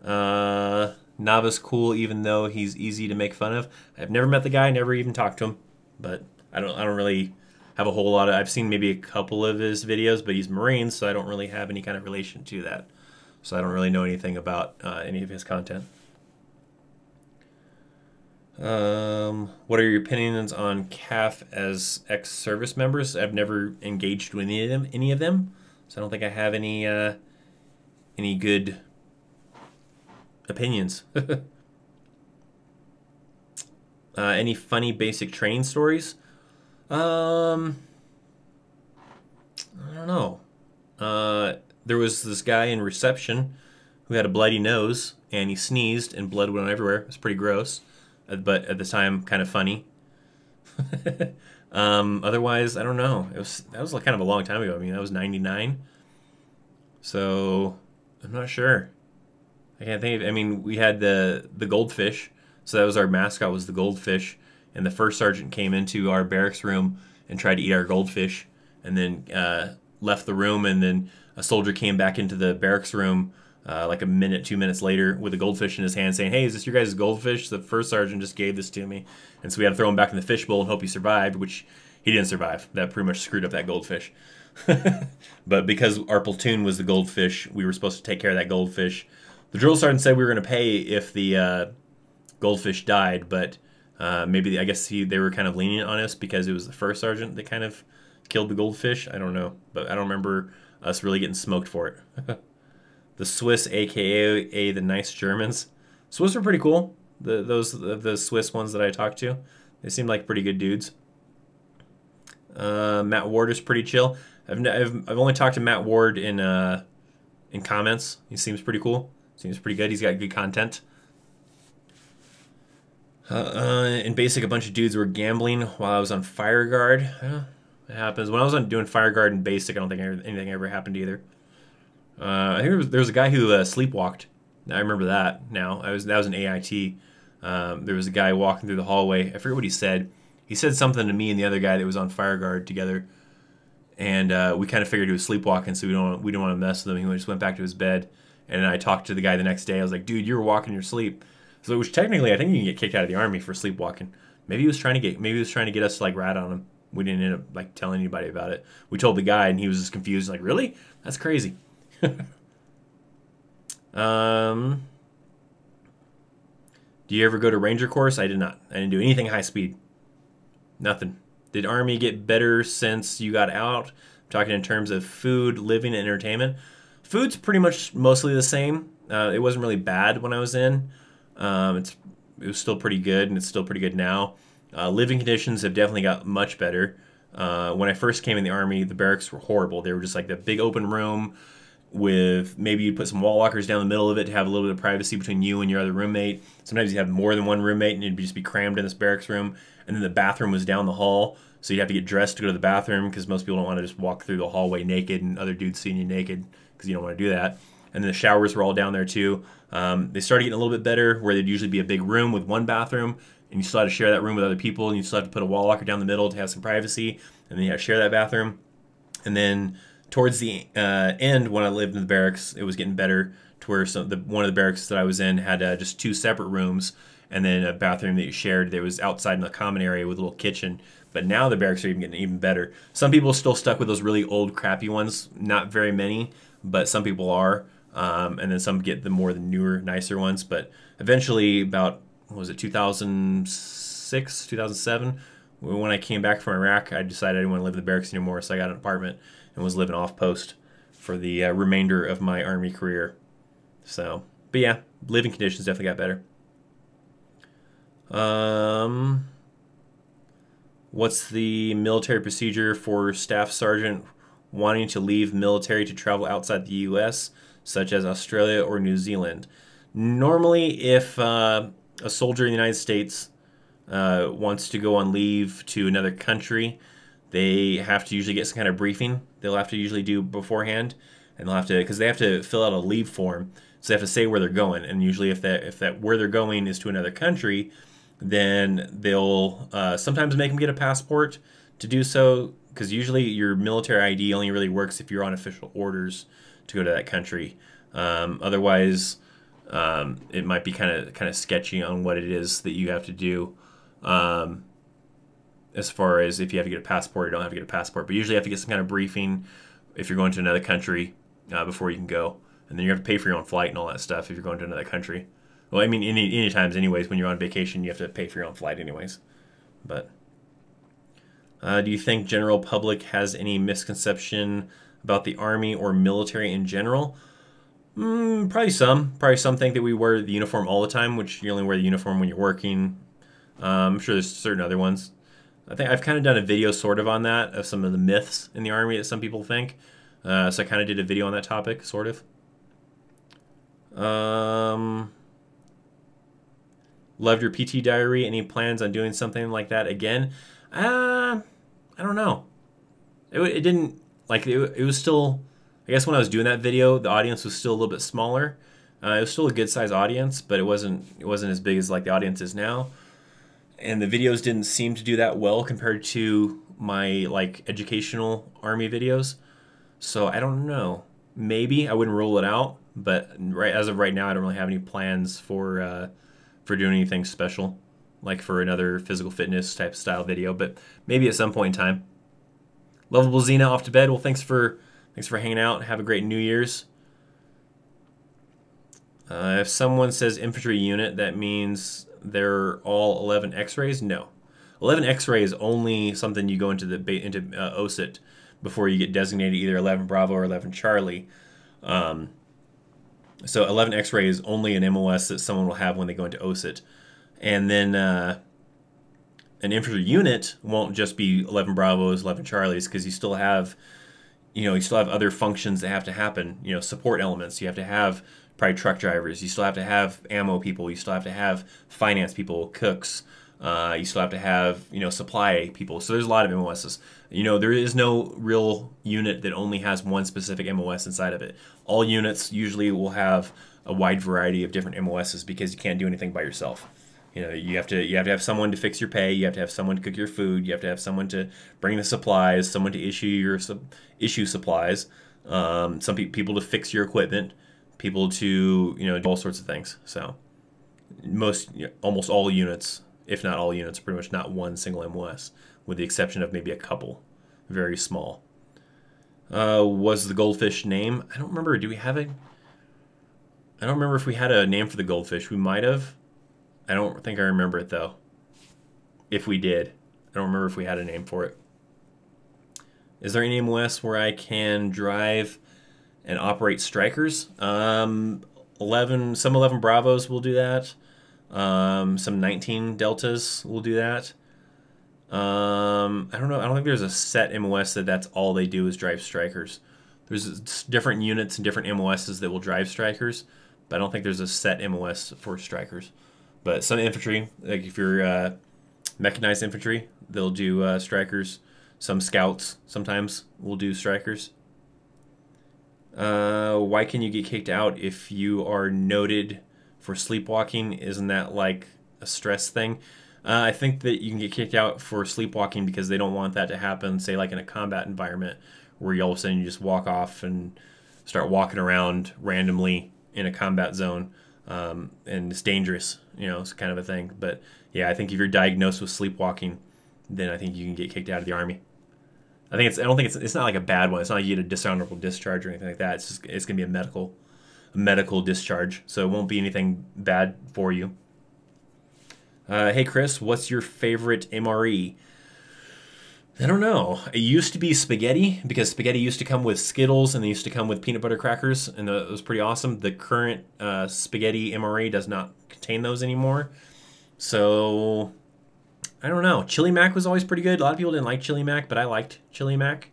Nava's cool, even though he's easy to make fun of. I've never met the guy, never even talked to him, but I don't really have a whole lot of. I've seen maybe a couple of his videos, but he's Marine, so I don't really have any kind of relation to that. So I don't really know anything about any of his content. What are your opinions on CAF as ex-service members? I've never engaged with any of them, so I don't think I have any good opinions. Any funny basic train stories? I don't know. There was this guy in reception who had a bloody nose, and he sneezed, and blood went everywhere. It was pretty gross. But at the time, kind of funny. Otherwise, I don't know. That was like kind of a long time ago. I mean, that was 99. So I'm not sure. I can't think of. I mean, we had the goldfish. So that was our mascot, was the goldfish. And the first sergeant came into our barracks room and tried to eat our goldfish. and then left the room, and then a soldier came back into the barracks room like a minute, 2 minutes later with a goldfish in his hand saying, "Hey, is this your guys' goldfish? The first sergeant just gave this to me." And so we had to throw him back in the fishbowl and hope he survived, which he didn't survive. That pretty much screwed up that goldfish. But because our platoon was the goldfish, we were supposed to take care of that goldfish. The drill sergeant said we were going to pay if the goldfish died, but maybe I guess they were kind of lenient on us because it was the first sergeant that kind of killed the goldfish. I don't know, but I don't remember us really getting smoked for it. The Swiss, aka the nice Germans. Swiss were pretty cool. The Swiss ones that I talked to, they seemed like pretty good dudes. Matt Ward is pretty chill. I've only talked to Matt Ward in comments. He seems pretty cool. Seems pretty good. He's got good content. In basic, a bunch of dudes were gambling while I was on fire guard. It happens. When I was doing fire guard in basic, I don't think anything ever happened either. I think there was a guy who sleepwalked. I remember that now. That was an AIT. There was a guy walking through the hallway. I forget what he said. He said something to me and the other guy that was on fire guard together, and we kind of figured he was sleepwalking, so we didn't want to mess with him. He just went back to his bed, and then I talked to the guy the next day. I was like, "Dude, you were walking in your sleep." So, which technically, I think you can get kicked out of the army for sleepwalking. Maybe he was trying to get us to like rat on him. We didn't end up like telling anybody about it. We told the guy, and he was just confused. Like, really? That's crazy. Do you ever go to Ranger course? I did not. I didn't do anything high speed. Nothing. Did Army get better since you got out? I'm talking in terms of food, living, and entertainment. Food's pretty much mostly the same. It wasn't really bad when I was in. It was still pretty good, and it's still pretty good now. Living conditions have definitely got much better. When I first came in the Army, the barracks were horrible. They were just like the big open room with maybe you'd put some wall lockers down the middle of it to have a little bit of privacy between you and your other roommate. Sometimes you'd have more than one roommate and you'd just be crammed in this barracks room. And then the bathroom was down the hall, so you'd have to get dressed to go to the bathroom because most people don't want to just walk through the hallway naked and other dudes seeing you naked because you don't want to do that. And then the showers were all down there too. They started getting a little bit better where there'd usually be a big room with one bathroom, and you still had to share that room with other people, and you still have to put a wall locker down the middle to have some privacy, and then you had to share that bathroom. And then towards the end, when I lived in the barracks, it was getting better to where one of the barracks that I was in had just 2 separate rooms and then a bathroom that you shared that was outside in the common area with a little kitchen. But now the barracks are getting even better. Some people are still stuck with those really old, crappy ones. Not very many, but some people are. And then some get the newer, nicer ones. But eventually, about, what was it, 2006, 2007, when I came back from Iraq, I decided I didn't want to live in the barracks anymore, so I got an apartment and was living off post for the remainder of my Army career. So, but yeah, living conditions definitely got better. What's the military procedure for staff sergeant wanting to leave military to travel outside the U.S., such as Australia or New Zealand? Normally, if a soldier in the United States wants to go on leave to another country, they have to usually get some kind of briefing. They'll have to usually do beforehand, and they'll have to, because they have to fill out a leave form, so they have to say where they're going. And usually, if that where they're going is to another country, then they'll sometimes make them get a passport to do so, because usually your military ID only really works if you're on official orders to go to that country. Otherwise, it might be kind of sketchy on what it is that you have to do. As far as if you have to get a passport, you don't have to get a passport. But usually you have to get some kind of briefing if you're going to another country before you can go. And then you have to pay for your own flight and all that stuff if you're going to another country. Well, I mean, any times anyways, when you're on vacation, you have to pay for your own flight anyways. But do you think general public has any misconception about the Army or military in general? Probably some. Probably some think that we wear the uniform all the time, which you only wear the uniform when you're working. I'm sure there's certain other ones. I think I've kind of done a video sort of on that, of some of the myths in the Army that some people think. So I kind of did a video on that topic, sort of. Loved your PT diary. Any plans on doing something like that again? I don't know. It didn't, like, it was still, I guess when I was doing that video, the audience was still a little bit smaller. It was still a good size audience, but it wasn't as big as like the audience is now. And the videos didn't seem to do that well compared to my like educational Army videos. So I don't know. Maybe I wouldn't rule it out, but as of right now, I don't really have any plans for doing anything special, like for another physical fitness type style video. But maybe at some point in time. Lovable Xena off to bed. Well, thanks for hanging out. Have a great New Year's. If someone says infantry unit, that means they're all 11 X-rays? No. 11 X-ray is only something you go into OSIT before you get designated either 11 Bravo or 11 Charlie. So 11 X-ray is only an MOS that someone will have when they go into OSIT. And then an infantry unit won't just be 11 Bravos, 11 Charlies, because you still have, you still have other functions that have to happen. Support elements. You have to have probably truck drivers. You still have to have ammo people. You still have to have finance people, cooks. You still have to have, supply people. So there's a lot of MOSs. There is no real unit that only has one specific MOS inside of it. All units usually will have a wide variety of different MOSs because you can't do anything by yourself. You have to have someone to fix your pay. You have to have someone to cook your food. You have to have someone to bring the supplies. Someone to issue supplies. Some people to fix your equipment. People to do all sorts of things. So almost all units, if not all units, are pretty much not one single MOS, with the exception of maybe a couple, very small. Was the goldfish name? I don't remember. Do we have a? I don't remember if we had a name for the goldfish. We might have. I don't think I remember it though. If we did, I don't remember if we had a name for it. Is there any MOS where I can drive and operate strikers? 11 Bravos will do that. Some 19 Deltas will do that. I don't know. I don't think there's a set MOS that's all they do is drive strikers. There's different units and different MOSs that will drive strikers, but I don't think there's a set MOS for strikers. But some infantry, like if you're mechanized infantry, they'll do strikers. Some scouts sometimes will do strikers. Why can you get kicked out if you are noted for sleepwalking? Isn't that like a stress thing? I think that you can get kicked out for sleepwalking because they don't want that to happen, say like in a combat environment where you all of a sudden you just walk off and start walking around randomly in a combat zone. And it's dangerous, it's kind of a thing. But yeah, I think if you're diagnosed with sleepwalking, then I think you can get kicked out of the Army. I don't think it's not like a bad one. It's not like you get a dishonorable discharge or anything like that. It's gonna be a medical discharge, so it won't be anything bad for you. Hey Chris, what's your favorite MRE? I don't know. It used to be spaghetti, because spaghetti used to come with Skittles and they used to come with peanut butter crackers, and it was pretty awesome. The current spaghetti MRE does not contain those anymore. So, I don't know. Chili Mac was always pretty good. A lot of people didn't like Chili Mac, but I liked Chili Mac.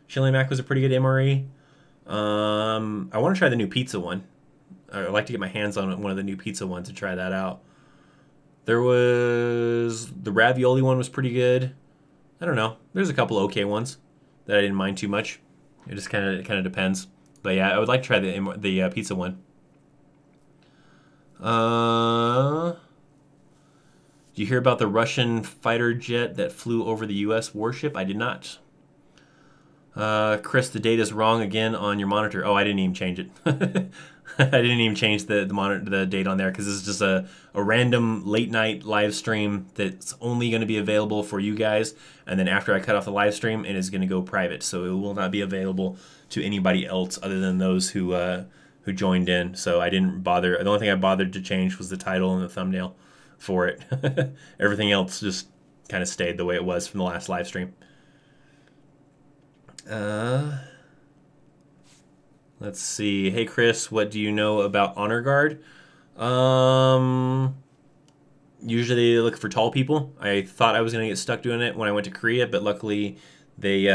Chili Mac was a pretty good MRE. I want to try the new pizza one. I'd like to get my hands on one of the new pizza ones and try that out. There was... the ravioli one was pretty good. I don't know. There's a couple okay ones that I didn't mind too much. It just kind of depends. But yeah, I would like to try the pizza one. Did you hear about the Russian fighter jet that flew over the U.S. warship? I did not. Chris, the date is wrong again on your monitor. Oh, I didn't even change it. I didn't even change the date on there because this is just a random late night live stream that's only going to be available for you guys. And then after I cut off the live stream, it is going to go private. So it will not be available to anybody else other than those who joined in. So I didn't bother. The only thing I bothered to change was the title and the thumbnail for it. Everything else just kind of stayed the way it was from the last live stream. Let's see. Hey Chris, what do you know about Honor Guard? Usually they look for tall people. I thought I was gonna get stuck doing it when I went to Korea, but luckily they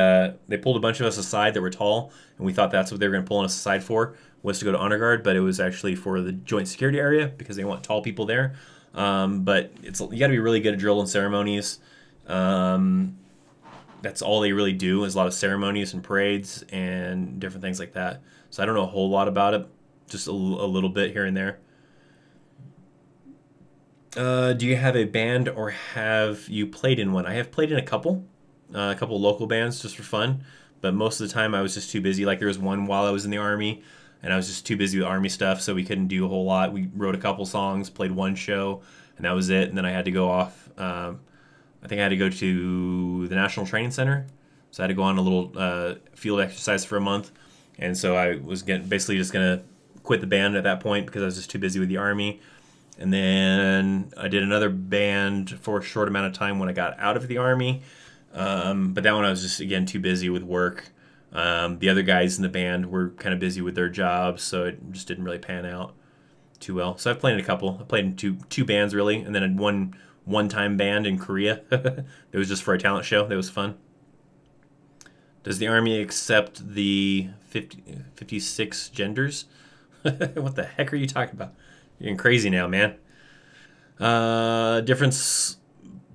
pulled a bunch of us aside that were tall, and we thought that's what they were gonna pull us aside for, was to go to Honor Guard, but it was actually for the joint security area because they want tall people there. But you got to be really good at drill and ceremonies. That's all they really do, is a lot of ceremonies and parades and different things like that. So I don't know a whole lot about it, just a little bit here and there. Do you have a band or have you played in one? I have played in a couple. a couple local bands just for fun, but most of the time I was just too busy. Like there was one while I was in the Army, and I was just too busy with Army stuff, so we couldn't do a whole lot. We wrote a couple songs, played one show, and that was it. And then I had to go off. I think I had to go to the National Training Center, so I had to go on a little field exercise for a month. And so I was basically just going to quit the band at that point because I was just too busy with the Army. And then I did another band for a short amount of time when I got out of the Army. But that one I was just, again, too busy with work. The other guys in the band were kind of busy with their jobs, so it just didn't really pan out too well. So I've played in a couple. I played in two bands, really, and then one-time band in Korea. It was just for a talent show. That was fun. Does the Army accept the 56 genders? What the heck are you talking about? You're getting crazy now, man. Difference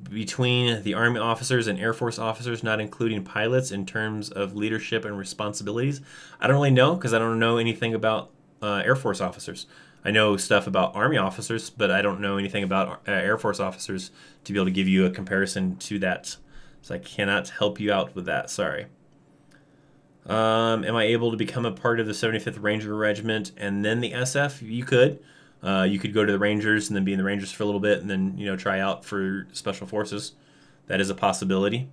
between the Army officers and Air Force officers, not including pilots, in terms of leadership and responsibilities. I don't really know because I don't know anything about Air Force officers. I know stuff about Army officers, but I don't know anything about Air Force officers to be able to give you a comparison to that. So I cannot help you out with that. Sorry. Am I able to become a part of the 75th Ranger Regiment and then the SF? You could. You could go to the Rangers and then be in the Rangers for a little bit and then, try out for Special Forces. That is a possibility.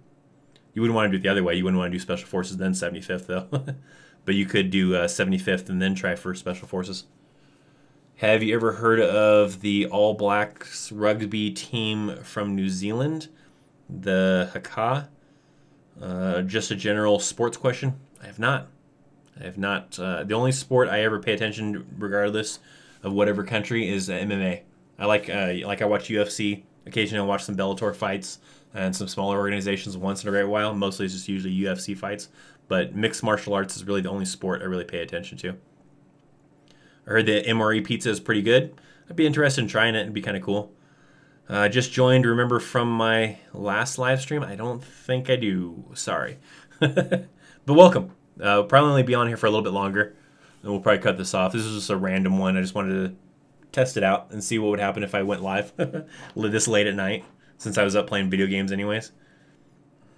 You wouldn't want to do it the other way. You wouldn't want to do Special Forces then 75th, though. But you could do 75th and then try for Special Forces. Have you ever heard of the All Blacks rugby team from New Zealand, the Haka? Just a general sports question. I have not. The only sport I ever pay attention to, regardless of whatever country, is MMA. I watch UFC. Occasionally I watch some Bellator fights and some smaller organizations once in a great while. Mostly it's just usually UFC fights. But mixed martial arts is really the only sport I really pay attention to. I heard the MRE pizza is pretty good. I'd be interested in trying it. It'd be kind of cool. Just joined, remember from my last live stream? I don't think I do. Sorry. But welcome. Probably only be on here for a little bit longer. And we'll probably cut this off. This is just a random one. I just wanted to test it out and see what would happen if I went live this late at night, since I was up playing video games anyways.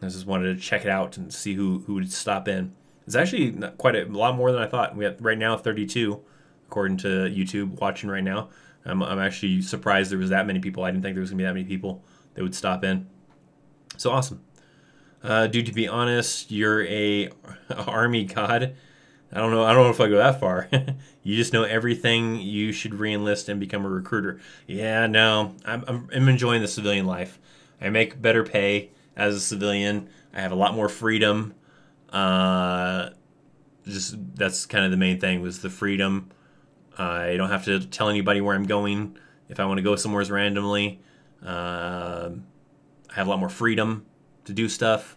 I just wanted to check it out and see who would stop in. It's actually quite a lot more than I thought. We have right now 32, according to YouTube, watching right now. I'm actually surprised there was that many people. I didn't think there was going to be that many people that would stop in. So awesome. Dude, to be honest, you're a Army god. I don't know if I go that far. You just know everything. You should re-enlist and become a recruiter. Yeah, no. I'm enjoying the civilian life. I make better pay as a civilian. I have a lot more freedom. Just that's kind of the main thing, was the freedom. I don't have to tell anybody where I'm going if I want to go somewhere randomly. I have a lot more freedom to do stuff,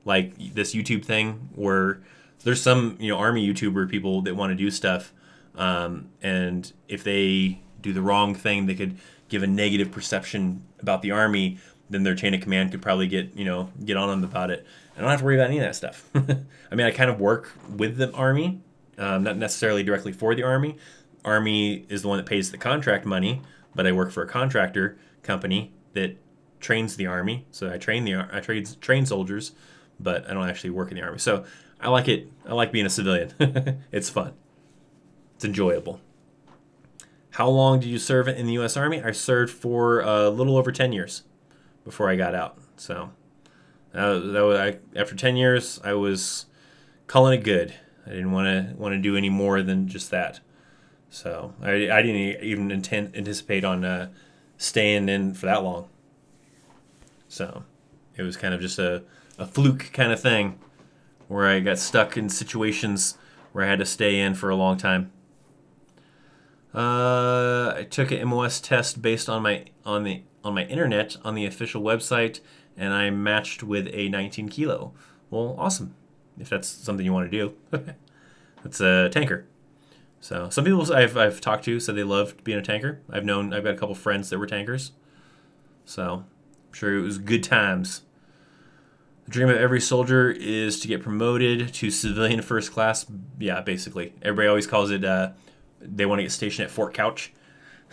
like this YouTube thing, where there's some Army YouTuber people that want to do stuff, and if they do the wrong thing, they could give a negative perception about the Army. Then their chain of command could probably get on them about it. I don't have to worry about any of that stuff. I mean, I kind of work with the Army, not necessarily directly for the Army. Army is the one that pays the contract money, but I work for a contractor company that trains the Army. So I train soldiers, but I don't actually work in the Army. So I like it. I like being a civilian. It's fun. It's enjoyable. How long did you serve in the U.S. Army? I served for a little over 10 years before I got out. So after 10 years, I was calling it good. I didn't want to do any more than just that. So I didn't even anticipate on staying in for that long. So it was kind of just a fluke kind of thing, where I got stuck in situations where I had to stay in for a long time. I took an MOS test based on my internet on the official website, and I matched with a 19 kilo. Well, awesome. If that's something you want to do. It's a tanker. So some people I've talked to said they loved being a tanker. I've got a couple friends that were tankers. So I'm sure it was good times. The dream of every soldier is to get promoted to civilian first class. Yeah, basically. Everybody always calls it, they want to get stationed at Fort Couch.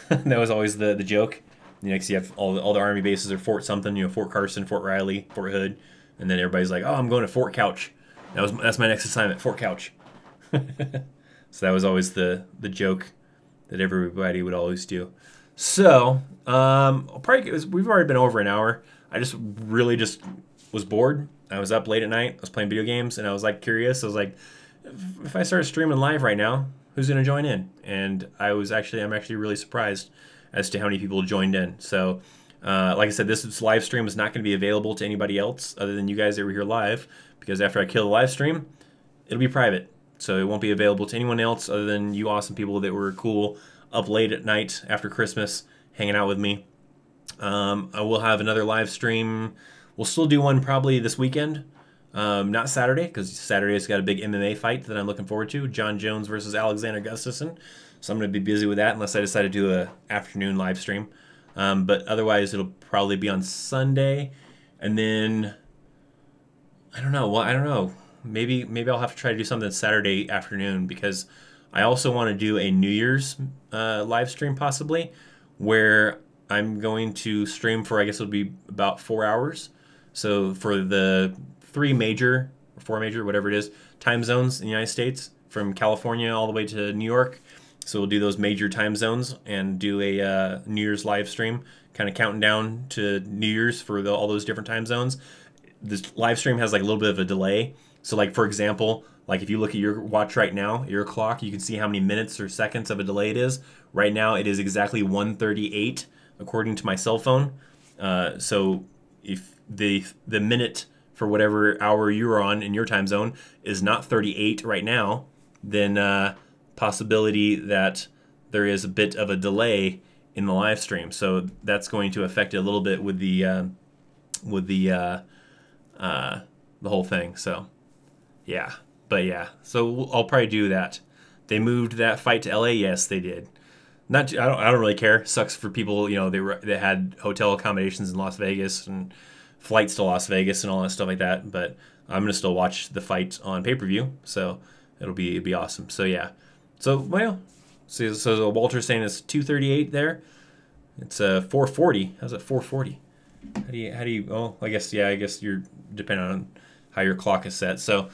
That was always the joke. Because you have all the Army bases are Fort something, Fort Carson, Fort Riley, Fort Hood. And then everybody's like, oh, I'm going to Fort Couch. That's my next assignment, Fort Couch. So that was always the joke that everybody would always do. So we've already been over an hour. I just really just was bored. I was up late at night. I was playing video games, and I was like curious. I was like, if I start streaming live right now, who's gonna join in? And I'm actually really surprised as to how many people joined in. So, like I said, this live stream is not going to be available to anybody else other than you guys that were here live, because after I kill the live stream, it'll be private. So it won't be available to anyone else other than you awesome people that were cool up late at night after Christmas hanging out with me. I will have another live stream. We'll still do one probably this weekend. Not Saturday, because Saturday's got a big MMA fight that I'm looking forward to. John Jones versus Alexander Gustafsson. So I'm going to be busy with that unless I decide to do an afternoon live stream. But otherwise, it'll probably be on Sunday. And then, I don't know. Well, I don't know. Maybe I'll have to try to do something Saturday afternoon, because I also want to do a New Year's live stream possibly, where I'm going to stream for, I guess it'll be about 4 hours. So for the 4 major, whatever it is, time zones in the United States, from California all the way to New York. So we'll do those major time zones and do a New Year's live stream, kind of counting down to New Year's for all those different time zones. This live stream has like a little bit of a delay. So like, for example, like if you look at your watch right now, your clock, you can see how many minutes or seconds of a delay it is. Right now it is exactly 1:38 according to my cell phone. So if the minute for whatever hour you're on in your time zone is not 38 right now, then possibility that there is a bit of a delay in the live stream. So that's going to affect it a little bit with the whole thing. So yeah, but yeah, so I'll probably do that. They moved that fight to LA. Yes, they did. I don't really care. Sucks for people, you know, they had hotel accommodations in Las Vegas and flights to Las Vegas and all that stuff like that. But I'm gonna still watch the fight on pay-per-view, so it'd be awesome. So yeah, so well, so Walter's saying it's 2:38 there. It's 4:40. How's it 4:40? How do you? Oh, I guess you're depending on how your clock is set. So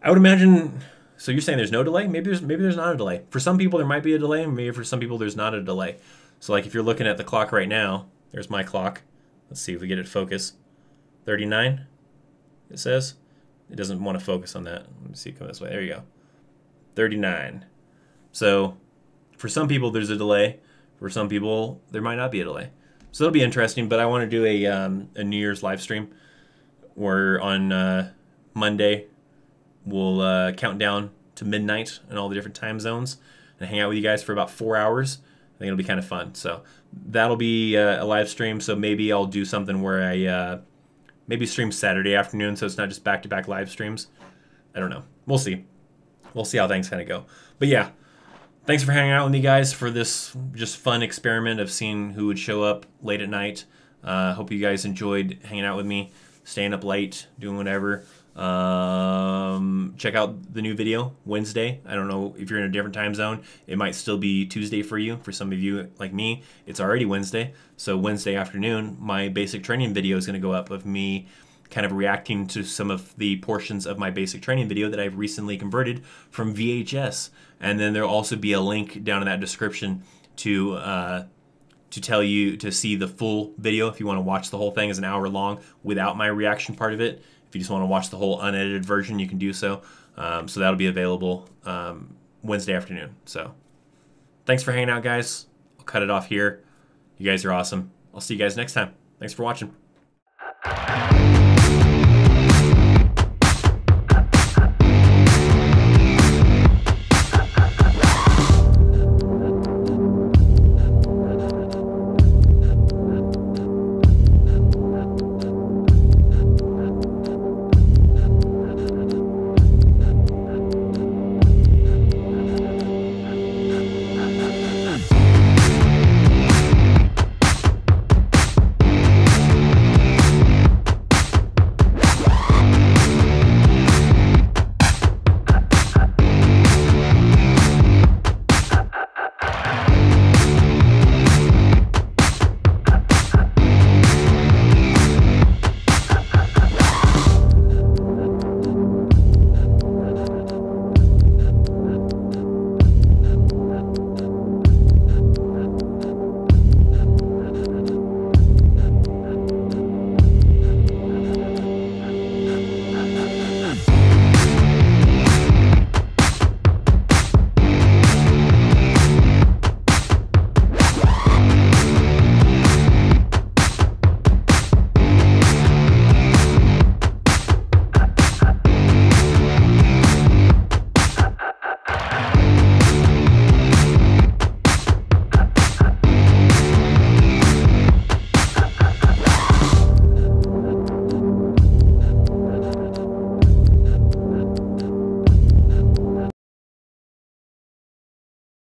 I would imagine. So you're saying there's no delay? Maybe there's not a delay. For some people there might be a delay, and maybe for some people there's not a delay. So like if you're looking at the clock right now, there's my clock. Let's see if we get it focus. 39. It says. It doesn't want to focus on that. Let me see. Come this way. There you go. 39. So for some people there's a delay. For some people there might not be a delay. So it'll be interesting. But I want to do a New Year's live stream where on Monday we'll count down to midnight in all the different time zones and hang out with you guys for about 4 hours. I think it'll be kind of fun. So that'll be a live stream. So maybe I'll do something where I maybe stream Saturday afternoon, so it's not just back-to-back live streams. I don't know. We'll see. We'll see how things kind of go. But yeah, thanks for hanging out with me, guys, for this just fun experiment of seeing who would show up late at night. Hope you guys enjoyed hanging out with me, staying up late, doing whatever. Check out the new video Wednesday. I don't know if you're in a different time zone. It might still be Tuesday for you. For some of you like me, it's already Wednesday. So Wednesday afternoon, my basic training video is going to go up of me kind of reacting to some of the portions of my basic training video that I've recently converted from VHS. And then there'll also be a link down in that description to tell you to see the full video if you want to watch the whole thing as an hour long without my reaction part of it. If you just want to watch the whole unedited version, you can do so. So that'll be available Wednesday afternoon. So thanks for hanging out, guys. I'll cut it off here. You guys are awesome. I'll see you guys next time. Thanks for watching.